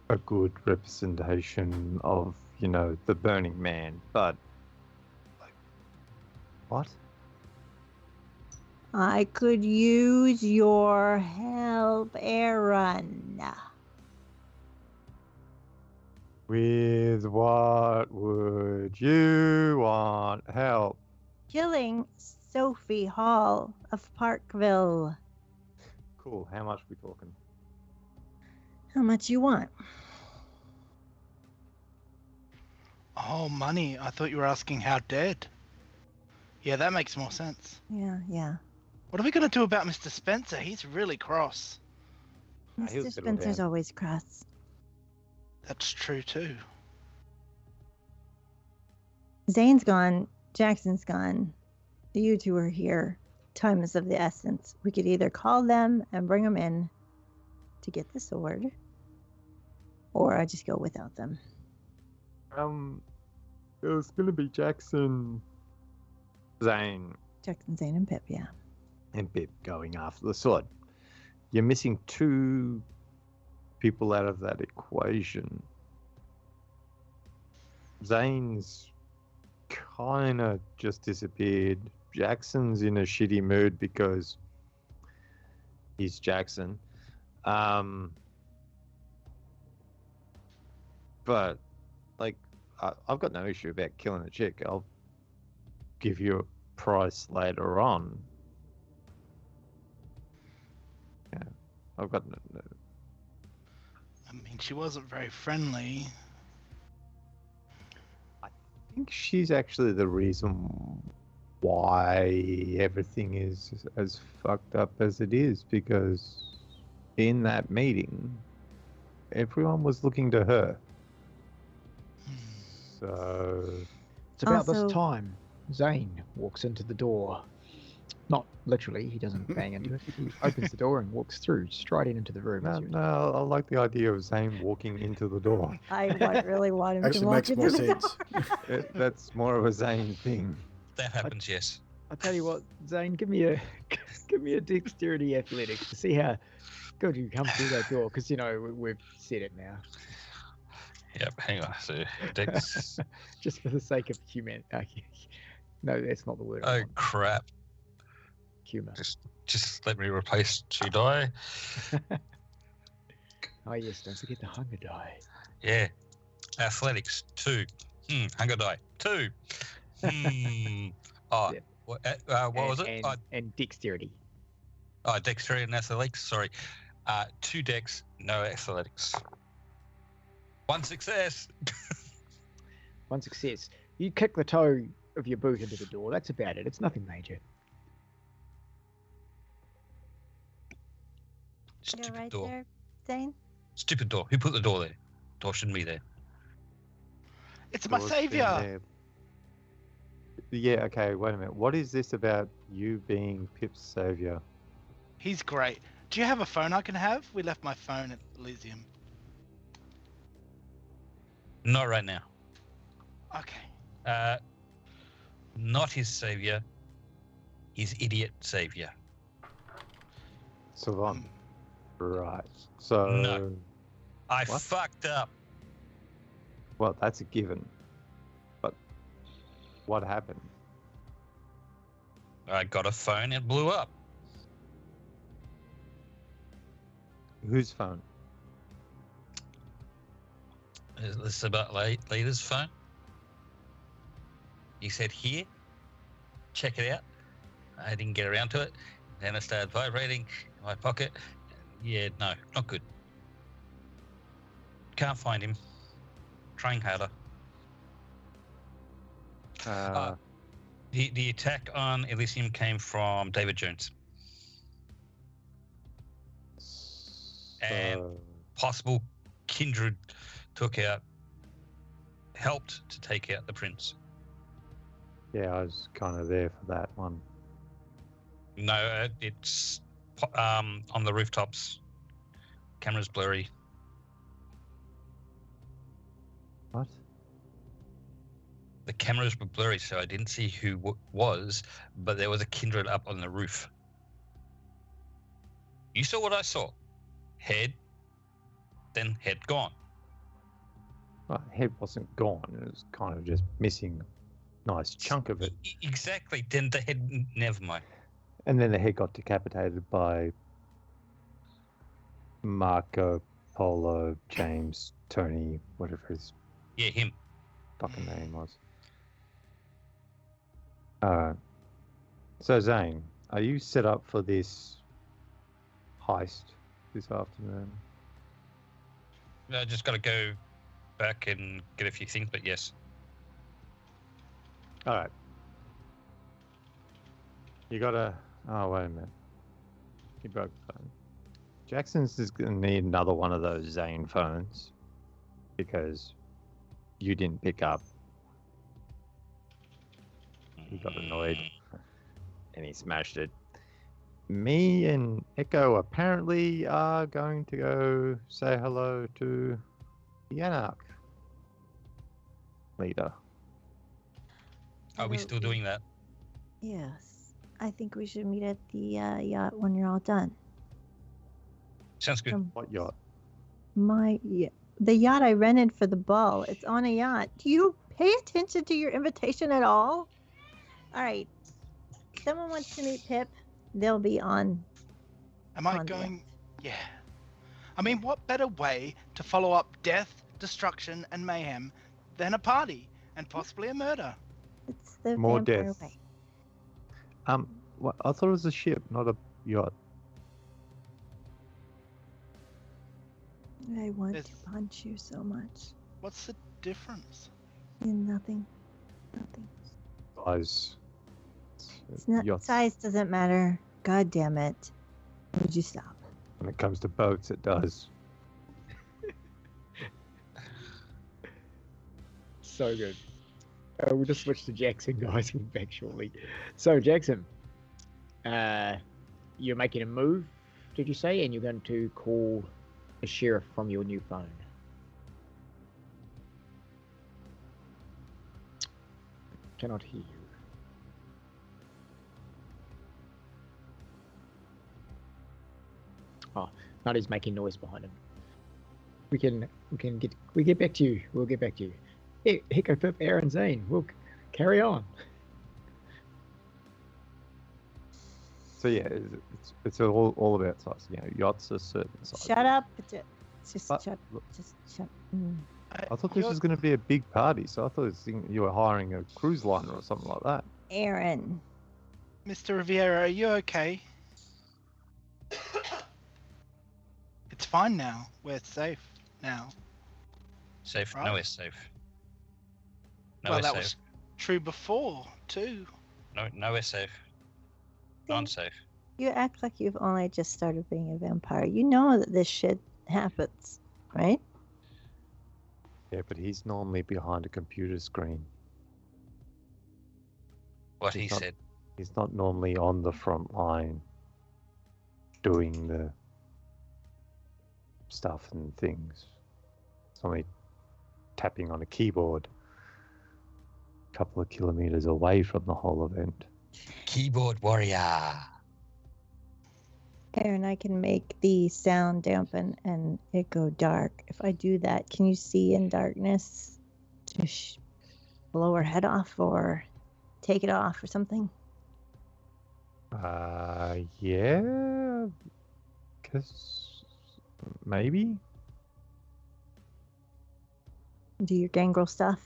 S3: a good representation of the Burning Man, but like, what?
S6: I could use your help, Aaron.
S3: With what would you want help?
S6: Killing Sophie Hall of Parkville.
S3: Cool. How much we talking?
S6: How much you want?
S4: oh, money. I thought you were asking how dead. Yeah, that makes more sense.
S6: Yeah.
S4: What are we going to do about Mr. Spencer? He's really cross.
S3: He'll
S6: Mr.
S3: settle
S6: Spencer's
S3: down.
S6: always cross.
S4: That's true too.
S6: Zane's gone. Jackson's gone. You two are here. Time is of the essence. We could either call them and bring them in to get the sword, or I just go without them.
S3: It was gonna be Jackson, Zane,
S6: Jackson, Zane, and Pip, yeah.
S3: and Pip going after the sword. You're missing 2 people out of that equation. Zane's kind of just disappeared. Jackson's in a shitty mood because he's Jackson. But like, I've got no issue about killing a chick. I'll give you a price later on. Yeah, I've got no.
S4: I mean, she wasn't very friendly.
S3: I think she's actually the reason why everything is as fucked up as it is, because in that meeting, everyone was looking to her. So
S2: It's about
S6: Also-
S2: this time Zane walks into the door. Not literally, he doesn't bang into it. He opens the door and walks through, striding into the room. as
S3: no,
S2: you
S3: I like the idea of Zane walking into the door.
S6: Really want him to
S1: Actually
S6: walk
S1: makes
S6: into
S1: more
S6: the
S1: sense.
S6: door.
S3: That's more of a Zane thing.
S5: That happens, yes.
S2: I tell you what, Zane, give me a dexterity athletics to see how good you come through that door, because we've said it now,
S5: Yep, hang on. So, Dex.
S2: just for the sake of human. No, that's not the word.
S5: Oh, crap.
S2: Humor.
S5: Just let me replace 2 die.
S2: Oh yes, don't forget the hunger die.
S5: Yeah. Athletics, 2. Hunger die, 2. Oh,
S2: Yep.
S5: what was it?
S2: And dexterity.
S5: Dexterity and athletics, sorry. 2 dex, no athletics. 1 success.
S2: One success. You kick the toe of your boot into the door. That's about it. It's nothing major.
S6: You're
S5: Stupid
S6: right
S5: door.
S6: there, Zane.
S5: Stupid door. Who put the door there? Door shouldn't be there.
S4: It's my
S3: Door's been
S4: savior.
S3: there. Yeah, okay, wait a minute. What is this about you being Pip's savior?
S4: He's great. Do you have a phone I can have? We left my phone at Elysium.
S5: Not right now.
S4: Okay.
S5: Not his savior. His idiot savior.
S3: Savant. Right. So,
S5: No. I
S3: What?
S5: fucked up.
S3: well, that's a given. But what happened?
S5: I got a phone and blew up.
S3: Whose phone?
S5: Is this about leader's phone? He said, here, check it out. I didn't get around to it. Then it started vibrating in my pocket. Yeah, no, not good. Can't find him. Trying harder. The attack on Elysium came from David Jones. And possible kindred helped to take out the prince.
S3: Yeah, I was kind of there for that one.
S5: No, it's on the rooftops. Camera's blurry.
S3: What?
S5: The cameras were blurry, so I didn't see who was, but there was a kindred up on the roof. You saw what I saw. Head, then head gone.
S3: Well, head wasn't gone. It was kind of just missing a nice chunk of it.
S5: Exactly. Then the head, never mind.
S3: And then the head got decapitated by Marco Polo, James, Tony, whatever his
S5: him.
S3: Fucking name was. Alright. So Zane, are you set up for this heist this afternoon?
S5: I just got to go back and get a few things, but yes.
S3: Alright. You gotta... Oh, wait a minute. You broke the phone. Jackson's is gonna need another one of those Zane phones because you didn't pick up. He got annoyed and he smashed it. Me and Echo apparently are going to go say hello to the Anarch leader.
S5: Are we still doing that?
S6: Yes. I think we should meet at the yacht when you're all done.
S5: Sounds good.
S3: What yacht?
S6: The yacht I rented for the ball. It's on a yacht. Do you pay attention to your invitation at all? All right. Someone wants to meet Pip. They'll be on.
S4: Am I going? Yeah. I mean, what better way to follow up death, destruction, and mayhem than a party and possibly a murder?
S6: It's the
S3: More
S6: vampire
S3: death.
S6: way.
S3: What, I thought it was a ship, not a yacht.
S6: I want
S4: There's-
S6: to punch you so much.
S4: What's the difference?
S6: Nothing. Nothing.
S3: Size.
S6: It's not,
S3: Yachts.
S6: size doesn't matter. God damn it. Would you stop?
S3: When it comes to boats, it does.
S2: So good. We'll just switch to Jackson, guys. We'll be back shortly. So, Jackson, you're making a move, did you say? And you're going to call a sheriff from your new phone. Cannot hear you. Oh, Nutty's making noise behind him. We get back to you. We'll get back to you. Hicko, Pip, Aaron, Zane. We'll carry on.
S3: So yeah, it's all about size. You know, yachts are certain size.
S6: Shut up. Just
S3: But-
S6: shut. Just shut.
S3: I thought this was going to be a big party, so I thought you were hiring a cruise liner or something like that.
S6: Aaron.
S4: Mr. Riviera, are you okay? It's fine now. We're safe now.
S5: Safe?
S4: Right.
S5: Nowhere safe.
S4: Well,
S5: Nowhere
S4: that
S5: safe.
S4: was true before, too.
S5: No, nowhere safe. Non-safe.
S6: You act like you've only just started being a vampire. You know that this shit happens, right?
S3: Yeah, but he's normally behind a computer screen.
S5: What he
S3: He's not-
S5: said.
S3: He's not normally on the front line doing the stuff and things. It's only tapping on a keyboard a couple of kilometers away from the whole event.
S5: Keyboard warrior.
S6: Aaron, I can make the sound dampen and it go dark. If I do that, can you see in darkness to blow her head off or take it off or something?
S3: Yeah, cause maybe.
S6: Do your gangrel stuff?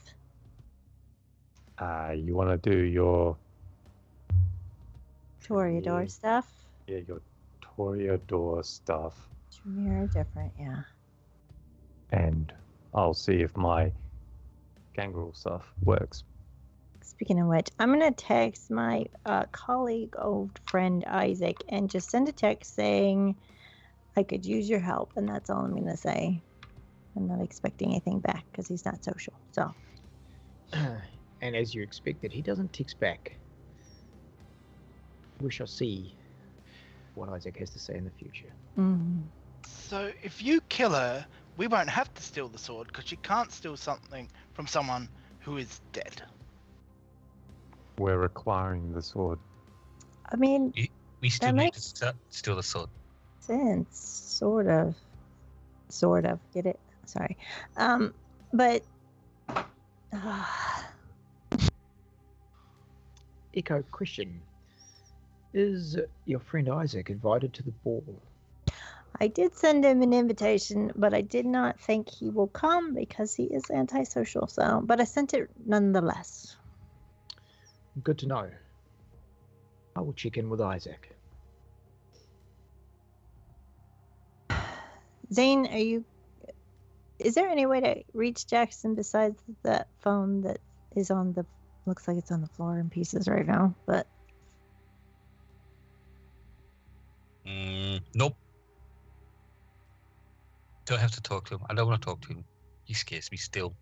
S3: You want to do your
S6: Toreador
S3: Yeah.
S6: stuff.
S3: Yeah, your Toreador stuff.
S6: Tremere different, yeah.
S3: And I'll see if my gangrel stuff works.
S6: Speaking of which, I'm gonna text my colleague, old friend Isaac, and just send a text saying I could use your help, and that's all I'm gonna say. I'm not expecting anything back because he's not social. So,
S2: And as you expected, he doesn't text back. We shall see what Isaac has to say in the future.
S4: So if you kill her, we won't have to steal the sword because she can't steal something from someone who is dead.
S3: We're requiring the sword.
S6: I mean,
S5: We still
S6: That
S5: need
S6: makes-
S5: to steal the sword.
S6: sense, sort of. Get it? Sorry, but
S2: Echo question. Is your friend Isaac invited to the ball?
S6: I did send him an invitation, but I did not think he will come because he is antisocial. So, but I sent it nonetheless.
S2: Good to know. I will check in with Isaac.
S6: Zane, is there any way to reach Jackson besides that phone that is looks like it's on the floor in pieces right now, but
S5: Nope. Don't have to talk to him. I don't want to talk to him. He scares me still.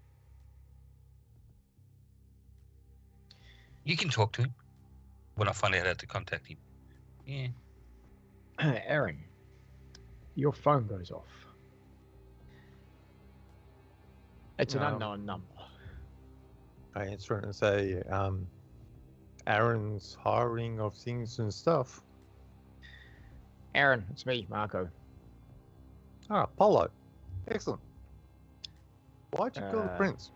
S5: You can talk to him when I find out how to contact him. Yeah.
S2: Aaron, your phone goes off. It's an unknown number.
S3: I answer it and say, Aaron's hiring of things and stuff.
S2: Aaron, it's me, Marco.
S3: Ah, Polo. Excellent. Why'd you kill the prince?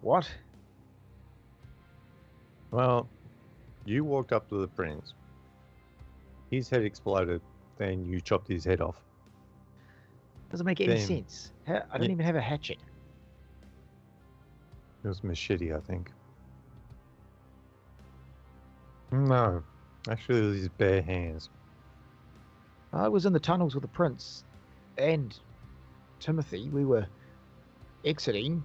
S2: What?
S3: Well, you walked up to the prince. His head exploded. Then you chopped his head off.
S2: Doesn't make any
S3: Then-
S2: sense. I don't
S3: Yeah.
S2: even have a hatchet.
S3: It was machete, I think. No. Actually, it was his bare hands.
S2: I was in the tunnels with the prince and Timothy. We were exiting.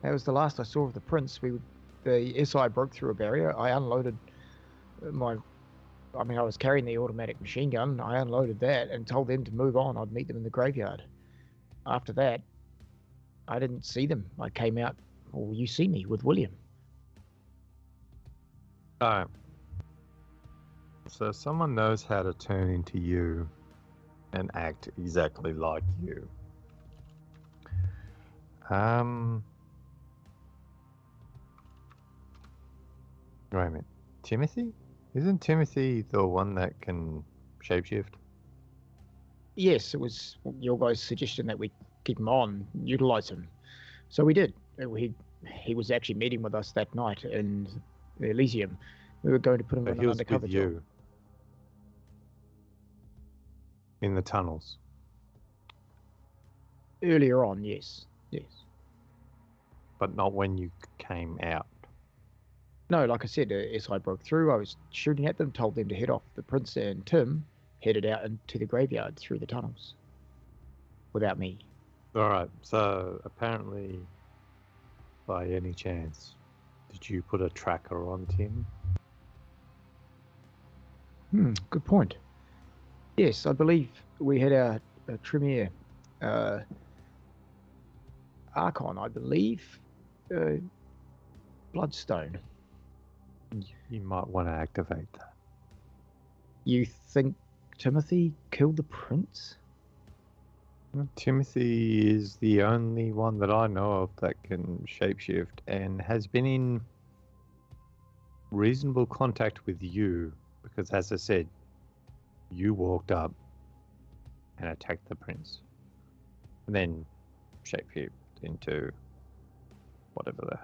S2: That was the last I saw of the prince. The SI broke through a barrier. I unloaded I was carrying the automatic machine gun. I unloaded that and told them to move on. I'd meet them in the graveyard. After that, I didn't see them. I came out, or you see me with William.
S3: Alright. So someone knows how to turn into you and act exactly like you. Wait a minute. Timothy? Isn't Timothy the one that can shapeshift?
S2: Yes, it was your guys' suggestion that we keep him on, utilize him. So we did. He was actually meeting with us that night in Elysium. We were going to put him
S3: So
S2: on
S3: he
S2: an
S3: was
S2: undercover
S3: with
S2: job.
S3: you. In the tunnels.
S2: Earlier on, yes.
S3: But not when you came out.
S2: No, like I said, SI broke through. I was shooting at them, told them to head off. The prince and Tim headed out into the graveyard through the tunnels without me.
S3: Alright, so apparently, by any chance, did you put a tracker on Tim?
S2: Good point. Yes, I believe we had our Tremere Archon, I believe. Bloodstone.
S3: You might want to activate that.
S2: You think Timothy killed the prince?
S3: Well, Timothy is the only one that I know of that can shapeshift and has been in reasonable contact with you because, as I said, you walked up and attacked the prince and then shapeshift into whatever the...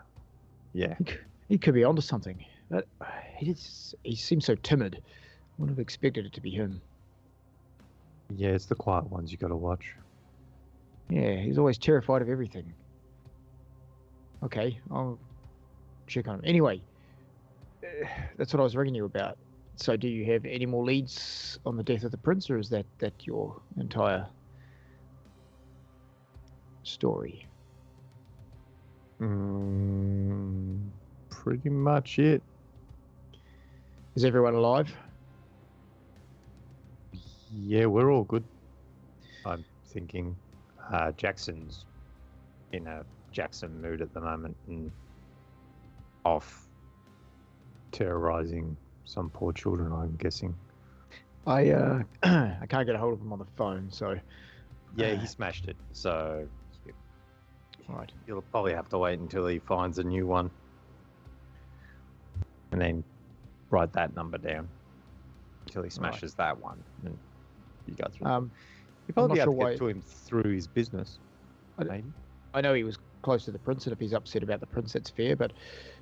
S3: Yeah.
S2: He could be onto something. But he seems so timid. Wouldn't have expected it to be him.
S3: Yeah, it's the quiet ones you got to watch.
S2: Yeah, he's always terrified of everything. Okay, I'll check on him. Anyway, That's what I was ringing you about. So, do you have any more leads on the death of the prince, or is that your entire story?
S3: Pretty much it.
S2: Is everyone alive?
S3: Yeah, we're all good. I'm thinking Jackson's in a Jackson mood at the moment and off terrorizing some poor children, I'm guessing.
S2: I I can't get a hold of him on the phone, so
S3: Yeah, he smashed it, so
S2: right.
S3: you'll probably have to wait until he finds a new one and then write that number down until he smashes that one and you go through. You'll probably be able to get to him through his business, maybe.
S2: I know he was close to the prince, and if he's upset about the prince, that's fair, but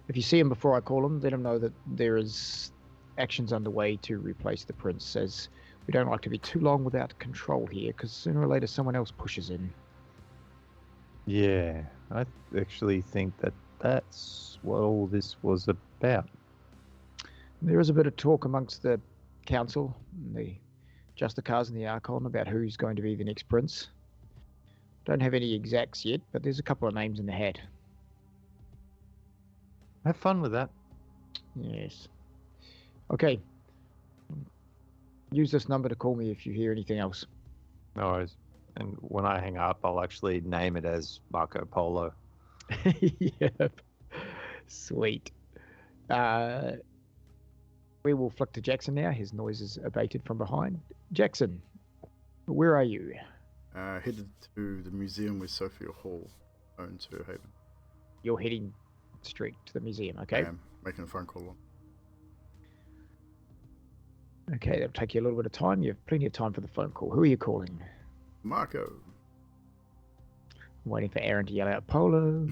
S2: if you see him before I call him, let him know that there is actions underway to replace the prince, as we don't like to be too long without control here, because sooner or later someone else pushes in.
S3: Yeah, I actually think that that's what all this was about.
S2: There is a bit of talk amongst the council, the Justicars and the Archon, about who's going to be the next prince. Don't have any exacts yet, but there's a couple of names in the hat.
S3: Have fun with that.
S2: Yes. Okay. Use this number to call me if you hear anything else.
S3: No worries. And when I hang up, I'll actually name it as Marco Polo.
S2: Yep. Sweet. We will flick to Jackson now. His noise is abated from behind. Jackson, where are you?
S1: Headed to the museum where Sophia Hall owns her haven.
S2: You're heading straight to the museum, okay?
S1: I am making a phone call on.
S2: Okay, that'll take you a little bit of time. You have plenty of time for the phone call. Who are you calling?
S1: Marco.
S2: I'm waiting for Aaron to yell out Polo.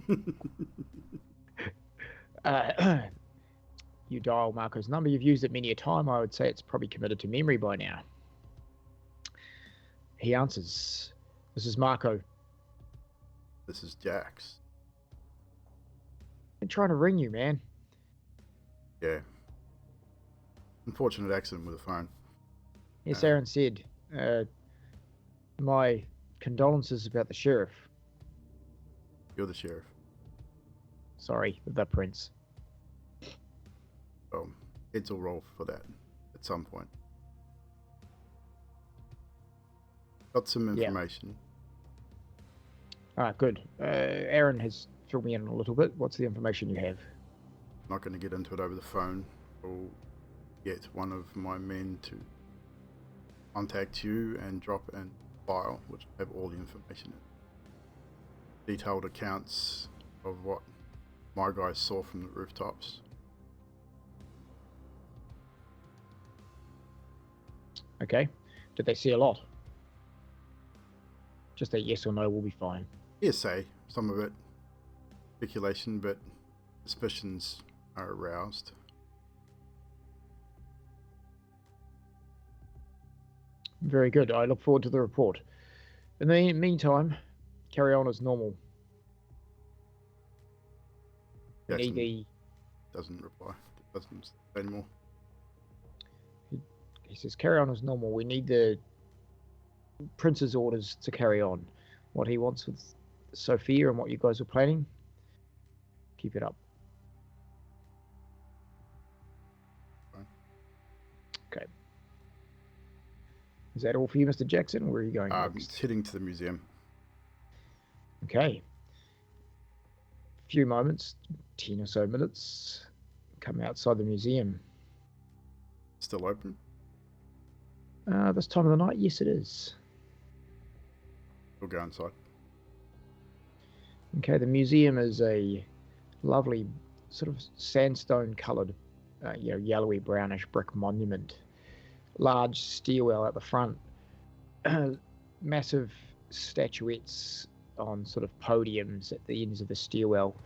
S2: You dial Marco's number. You've used it many a time. I would say it's probably committed to memory by now. He answers. This is Marco.
S1: This is Jax.
S2: Been trying to ring you, man.
S1: Yeah. Unfortunate accident with the phone.
S2: Yes, Aaron said. My condolences about the sheriff.
S1: You're the sheriff.
S2: Sorry, the prince.
S1: Well, heads will roll for that at some point. Got some information.
S2: All right, good. Aaron has filled me in a little bit. What's the information you have?
S1: Not going to get into it over the phone. I'll get one of my men to contact you and drop in a file which will have all the information in. Detailed accounts of what my guys saw from the rooftops.
S2: Okay. Did they see a lot? Just a yes or no will be fine.
S1: Hearsay, some of it. Speculation, but suspicions are aroused.
S2: Very good. I look forward to the report. In the meantime, carry on as normal.
S1: Jackson doesn't reply. Doesn't say anymore.
S2: He says, carry on as normal. We need the prince's orders to carry on. What he wants with Sophia and what you guys are planning, keep it up.
S1: Fine.
S2: Okay. Is that all for you, Mr. Jackson? Where are you going next?
S1: Heading to the museum.
S2: Okay. A few moments, 10 or so minutes, come outside the museum.
S1: Still open?
S2: This time of the night, yes, it is.
S1: We'll go inside.
S2: Okay, the museum is a lovely sort of sandstone-coloured, yellowy brownish brick monument. Large stairwell at the front, massive statuettes on sort of podiums at the ends of the stairwell.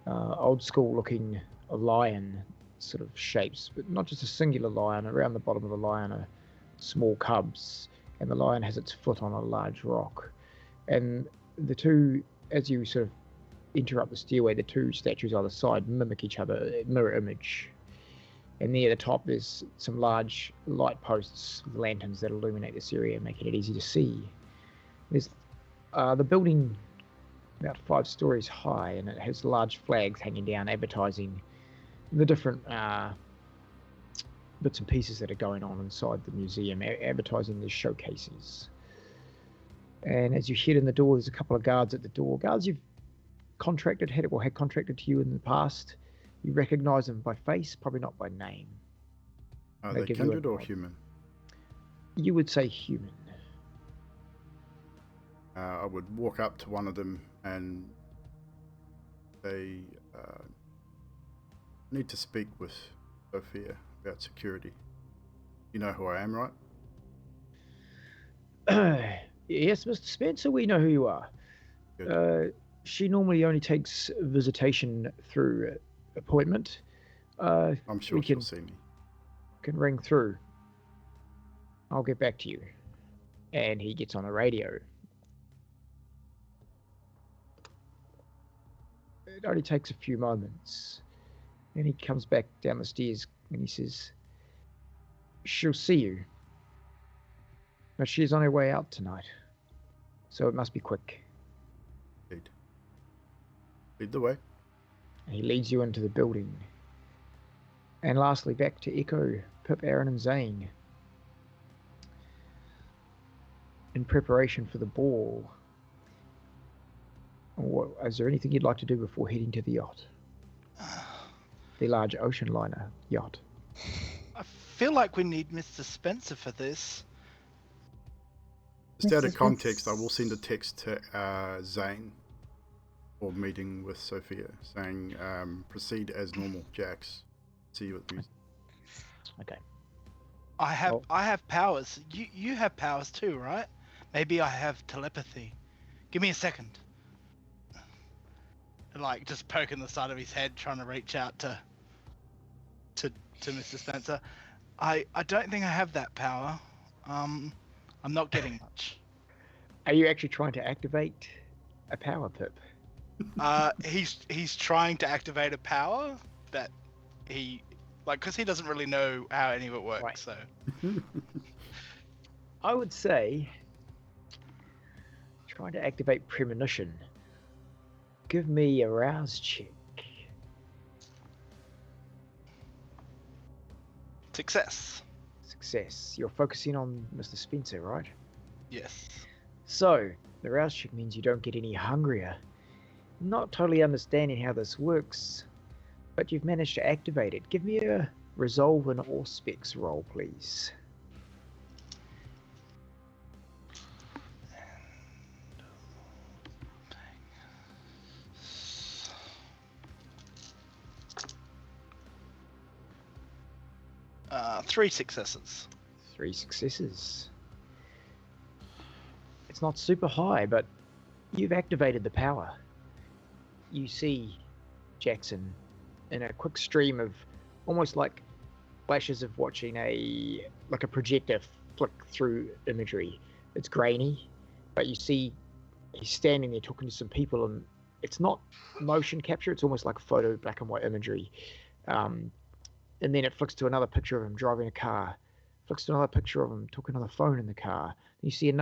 S2: Old school looking lion sort of shapes, but not just a singular lion. Around the bottom of the lion are small cubs, and the lion has its foot on a large rock. And the two, as you sort of enter up the stairway, the two statues either side mimic each other, mirror image. And near the top, there's some large light posts with lanterns that illuminate this area, making it easy to see. There's the building about 5 stories high, and it has large flags hanging down advertising the different bits and pieces that are going on inside the museum, advertising the showcases. And as you head in the door, there's a couple of guards at the door. Guards you've had contracted to you in the past. You recognize them by face, probably not by name.
S1: Are they kindred or human?
S2: You would say human.
S1: I would walk up to one of them and say, need to speak with Sophia about security. You know who I am, right?
S2: Yes, Mr. Spencer, we know who you are. She normally only takes visitation through appointment.
S1: I'm sure she'll see me.
S2: Can ring through. I'll get back to you. And he gets on the radio. It only takes a few moments. And he comes back down the stairs and he says, she'll see you. But she's on her way out tonight. So it must be quick.
S1: Lead the way.
S2: And he leads you into the building. And lastly, back to Echo, Pip, Aaron, and Zane. In preparation for the ball. Is there anything you'd like to do before heading to the yacht? The large ocean liner yacht.
S4: I feel like we need Mr. Spencer for this.
S1: Just out of context, I will send a text to Zane for meeting with Sophia, saying proceed as normal, Jax. See you at the museum.
S2: Okay.
S4: I have powers. You have powers too, right? Maybe I have telepathy. Give me a second. Like just poking the side of his head, trying to reach out to Mr. Spencer. I don't think I have that power. I'm not getting much.
S2: Are you actually trying to activate a power, Pip?
S4: He's trying to activate a power that he because he doesn't really know how any of it works. Right. So
S2: I would say trying to activate premonition. Give me a rouse check.
S4: Success.
S2: You're focusing on Mr. Spencer, right?
S4: Yes.
S2: So the rouse check means you don't get any hungrier. Not totally understanding how this works, but you've managed to activate it. Give me a resolve and auspex roll, please.
S4: Three successes.
S2: 3 successes. It's not super high, but you've activated the power. You see Jackson in a quick stream of almost like flashes of watching a projector flick through imagery. It's grainy, but you see he's standing there talking to some people, and it's not motion capture, it's almost like photo black and white imagery. And then it flicks to another picture of him driving a car. Flicks to another picture of him talking on the phone in the car. And you see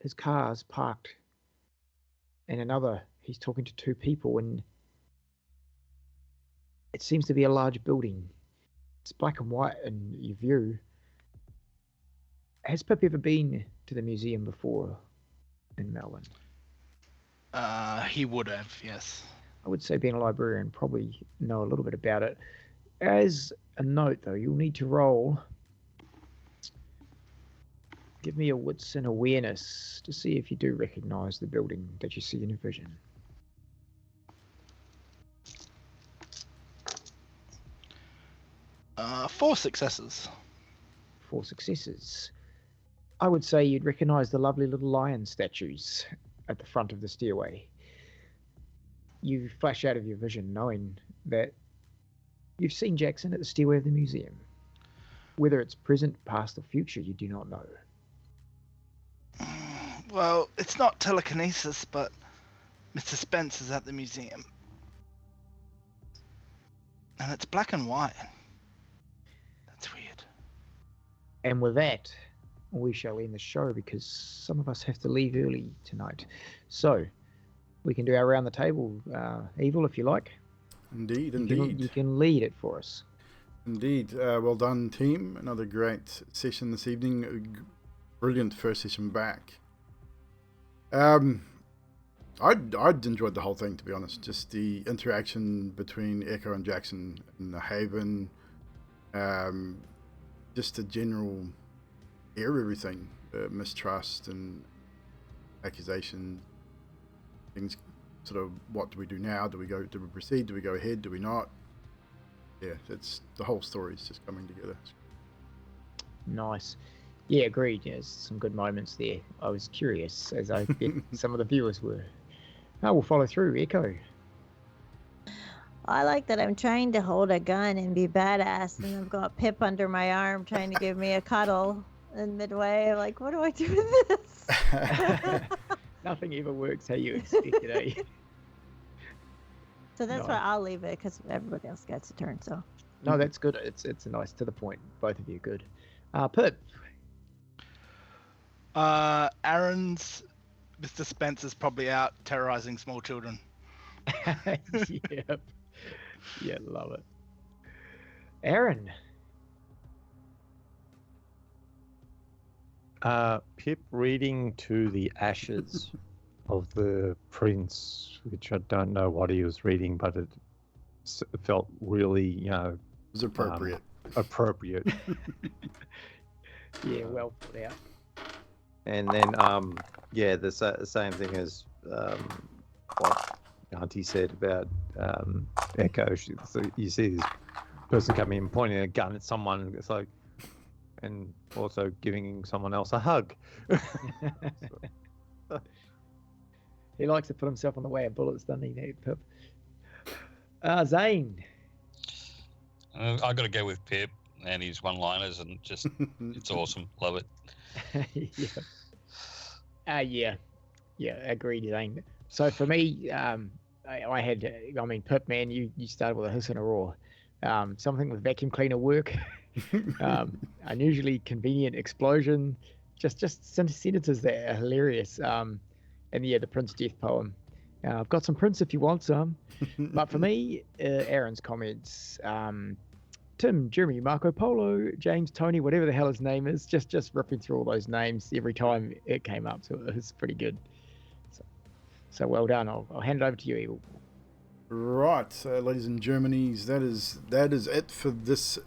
S2: his car's parked. And another, he's talking to 2 people, and it seems to be a large building. It's black and white in your view. Has Pip ever been to the museum before in Melbourne?
S4: He would have, yes.
S2: I would say being a librarian, probably know a little bit about it. As a note, though, you'll need to roll. Give me a wits and awareness to see if you do recognize the building that you see in your vision.
S4: 4 successes.
S2: 4 successes. I would say you'd recognize the lovely little lion statues at the front of the stairway. You flash out of your vision knowing that you've seen Jackson at the stairway of the museum. Whether it's present, past, or future, you do not know.
S4: Well, it's not telekinesis, but Mr. Spence is at the museum. And it's black and white.
S2: And with that, we shall end the show because some of us have to leave early tonight. So we can do our round the table, Evil, if you like.
S1: Indeed.
S2: You can lead it for us.
S1: Indeed. Well done, team. Another great session this evening. Brilliant first session back. I'd enjoyed the whole thing, to be honest. Just the interaction between Echo and Jackson in the Haven. Just the general air of everything. Mistrust and accusation. Things sort of, what do we do now? Do we proceed? Do we go ahead? Do we not? Yeah, it's the whole story is just coming together.
S2: Nice. Yeah, agreed. There's some good moments there. I was curious, as I bet some of the viewers were. I will follow through. Echo.
S6: I like that I'm trying to hold a gun and be badass, and I've got Pip under my arm trying to give me a cuddle in midway. I'm like, what do I do with this?
S2: Nothing ever works how you expect it, eh?
S6: So that's why I'll leave it, because everybody else gets a turn. So
S2: no, that's good. It's a nice to the point. Both of you good. Pip.
S4: Aaron's Mr. Spencer's probably out terrorizing small children.
S2: Yep. Yeah, love it. Aaron.
S3: Pip reading to the ashes of the prince, which I don't know what he was reading, but it felt really,
S1: it was appropriate.
S3: Appropriate.
S2: Yeah, well put out.
S3: And then, the same thing as what Auntie said about Echo. So you see this person coming in, pointing a gun at someone. It's like, and also giving someone else a hug.
S2: He likes to put himself on the way of bullets, doesn't he, Pip? Zane.
S5: I got to go with Pip and his one-liners, and just it's awesome. Love it.
S2: Yeah, agreed, Zane. So for me, Pip, man, you started with a hiss and a roar. Something with vacuum cleaner work. Unusually convenient explosion. Just sentences that are hilarious. And yeah, the Prince death poem. I've got some Prince if you want some. But for me, Aaron's comments. Tim, Jeremy, Marco Polo, James, Tony, whatever the hell his name is, just ripping through all those names every time it came up. So it was pretty good. So well done. I'll hand it over to you, Evil.
S1: Right, ladies and Germanies, that is it for this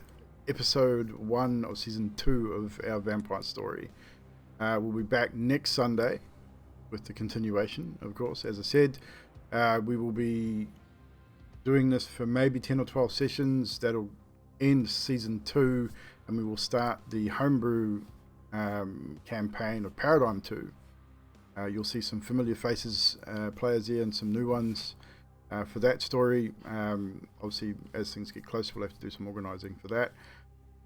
S1: episode 1 of season 2 of our vampire story. We'll be back next Sunday with the continuation, of course. As I said, we will be doing this for maybe 10 or 12 sessions. That'll end season 2, and we will start the homebrew campaign of Paradigm 2. You'll see some familiar faces, players here, and some new ones for that story. Obviously, as things get closer, we'll have to do some organising for that.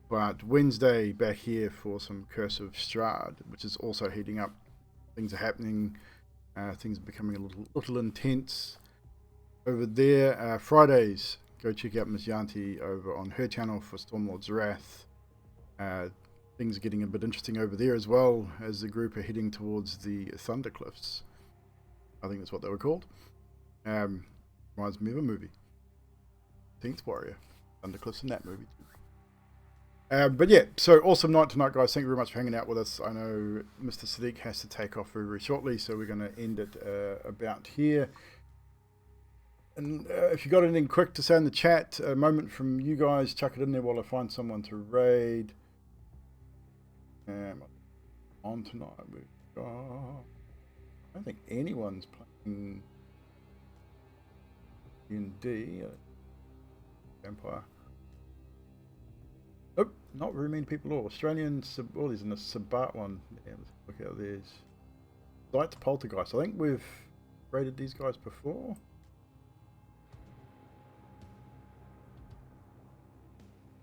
S1: But Wednesday, back here for some Curse of Strahd, which is also heating up. Things are happening. Things are becoming a little intense over there. Fridays, go check out Miss Yanti over on her channel for Stormlord's Wrath. Things are getting a bit interesting over there as well, as the group are heading towards the Thundercliffs. I think that's what they were called. Reminds me of a movie, 10th Warrior. Thundercliffs in that movie too. But yeah, so awesome night tonight, guys. Thank you very much for hanging out with us. I know Mr. Sadiq has to take off very, very shortly, so we're going to end it about here. And if you got anything quick to say in the chat, a moment from you guys, chuck it in there while I find someone to raid. On tonight, I don't think anyone's playing D&D. Vampire. Oh, not very many people at all. Australian, there's a Sabat one. Yeah, let's look out these. Light Poltergeist. I think we've raided these guys before.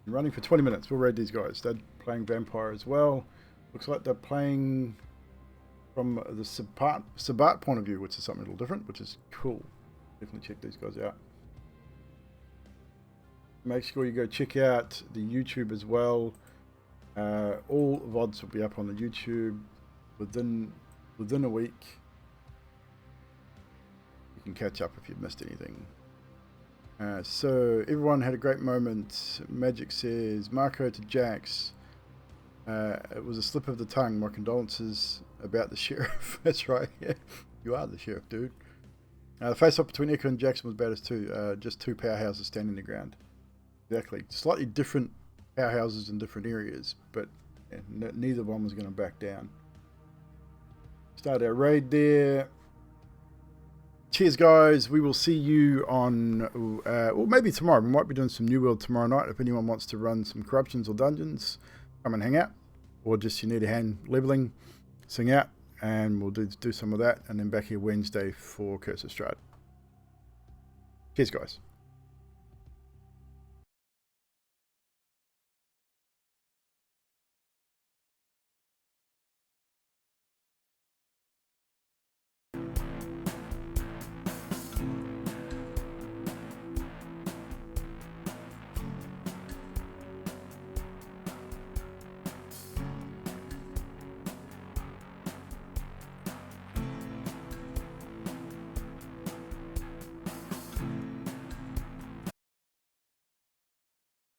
S1: Running for 20 minutes. We'll raid these guys. They're playing Vampire as well. Looks like they're playing from the Sabat point of view, which is something a little different, which is cool. Definitely check these guys out. Make sure you go check out the YouTube as well. All VODs will be up on the YouTube within a week. You can catch up if you've missed anything. So everyone had a great moment. Magic says, Marco to Jax. It was a slip of the tongue. My condolences about the sheriff. That's right. Yeah, you are the sheriff, dude. The face-off between Echo and Jackson was bad as two. Just two powerhouses standing the ground. Exactly. Slightly different powerhouses in different areas, but neither one was going to back down. Start our raid there. Cheers, guys. We will see you on, well, maybe tomorrow. We might be doing some New World tomorrow night. If anyone wants to run some corruptions or dungeons, come and hang out. Or just you need a hand leveling, sing out, and we'll do some of that. And then back here Wednesday for Curse of Strahd. Cheers, guys.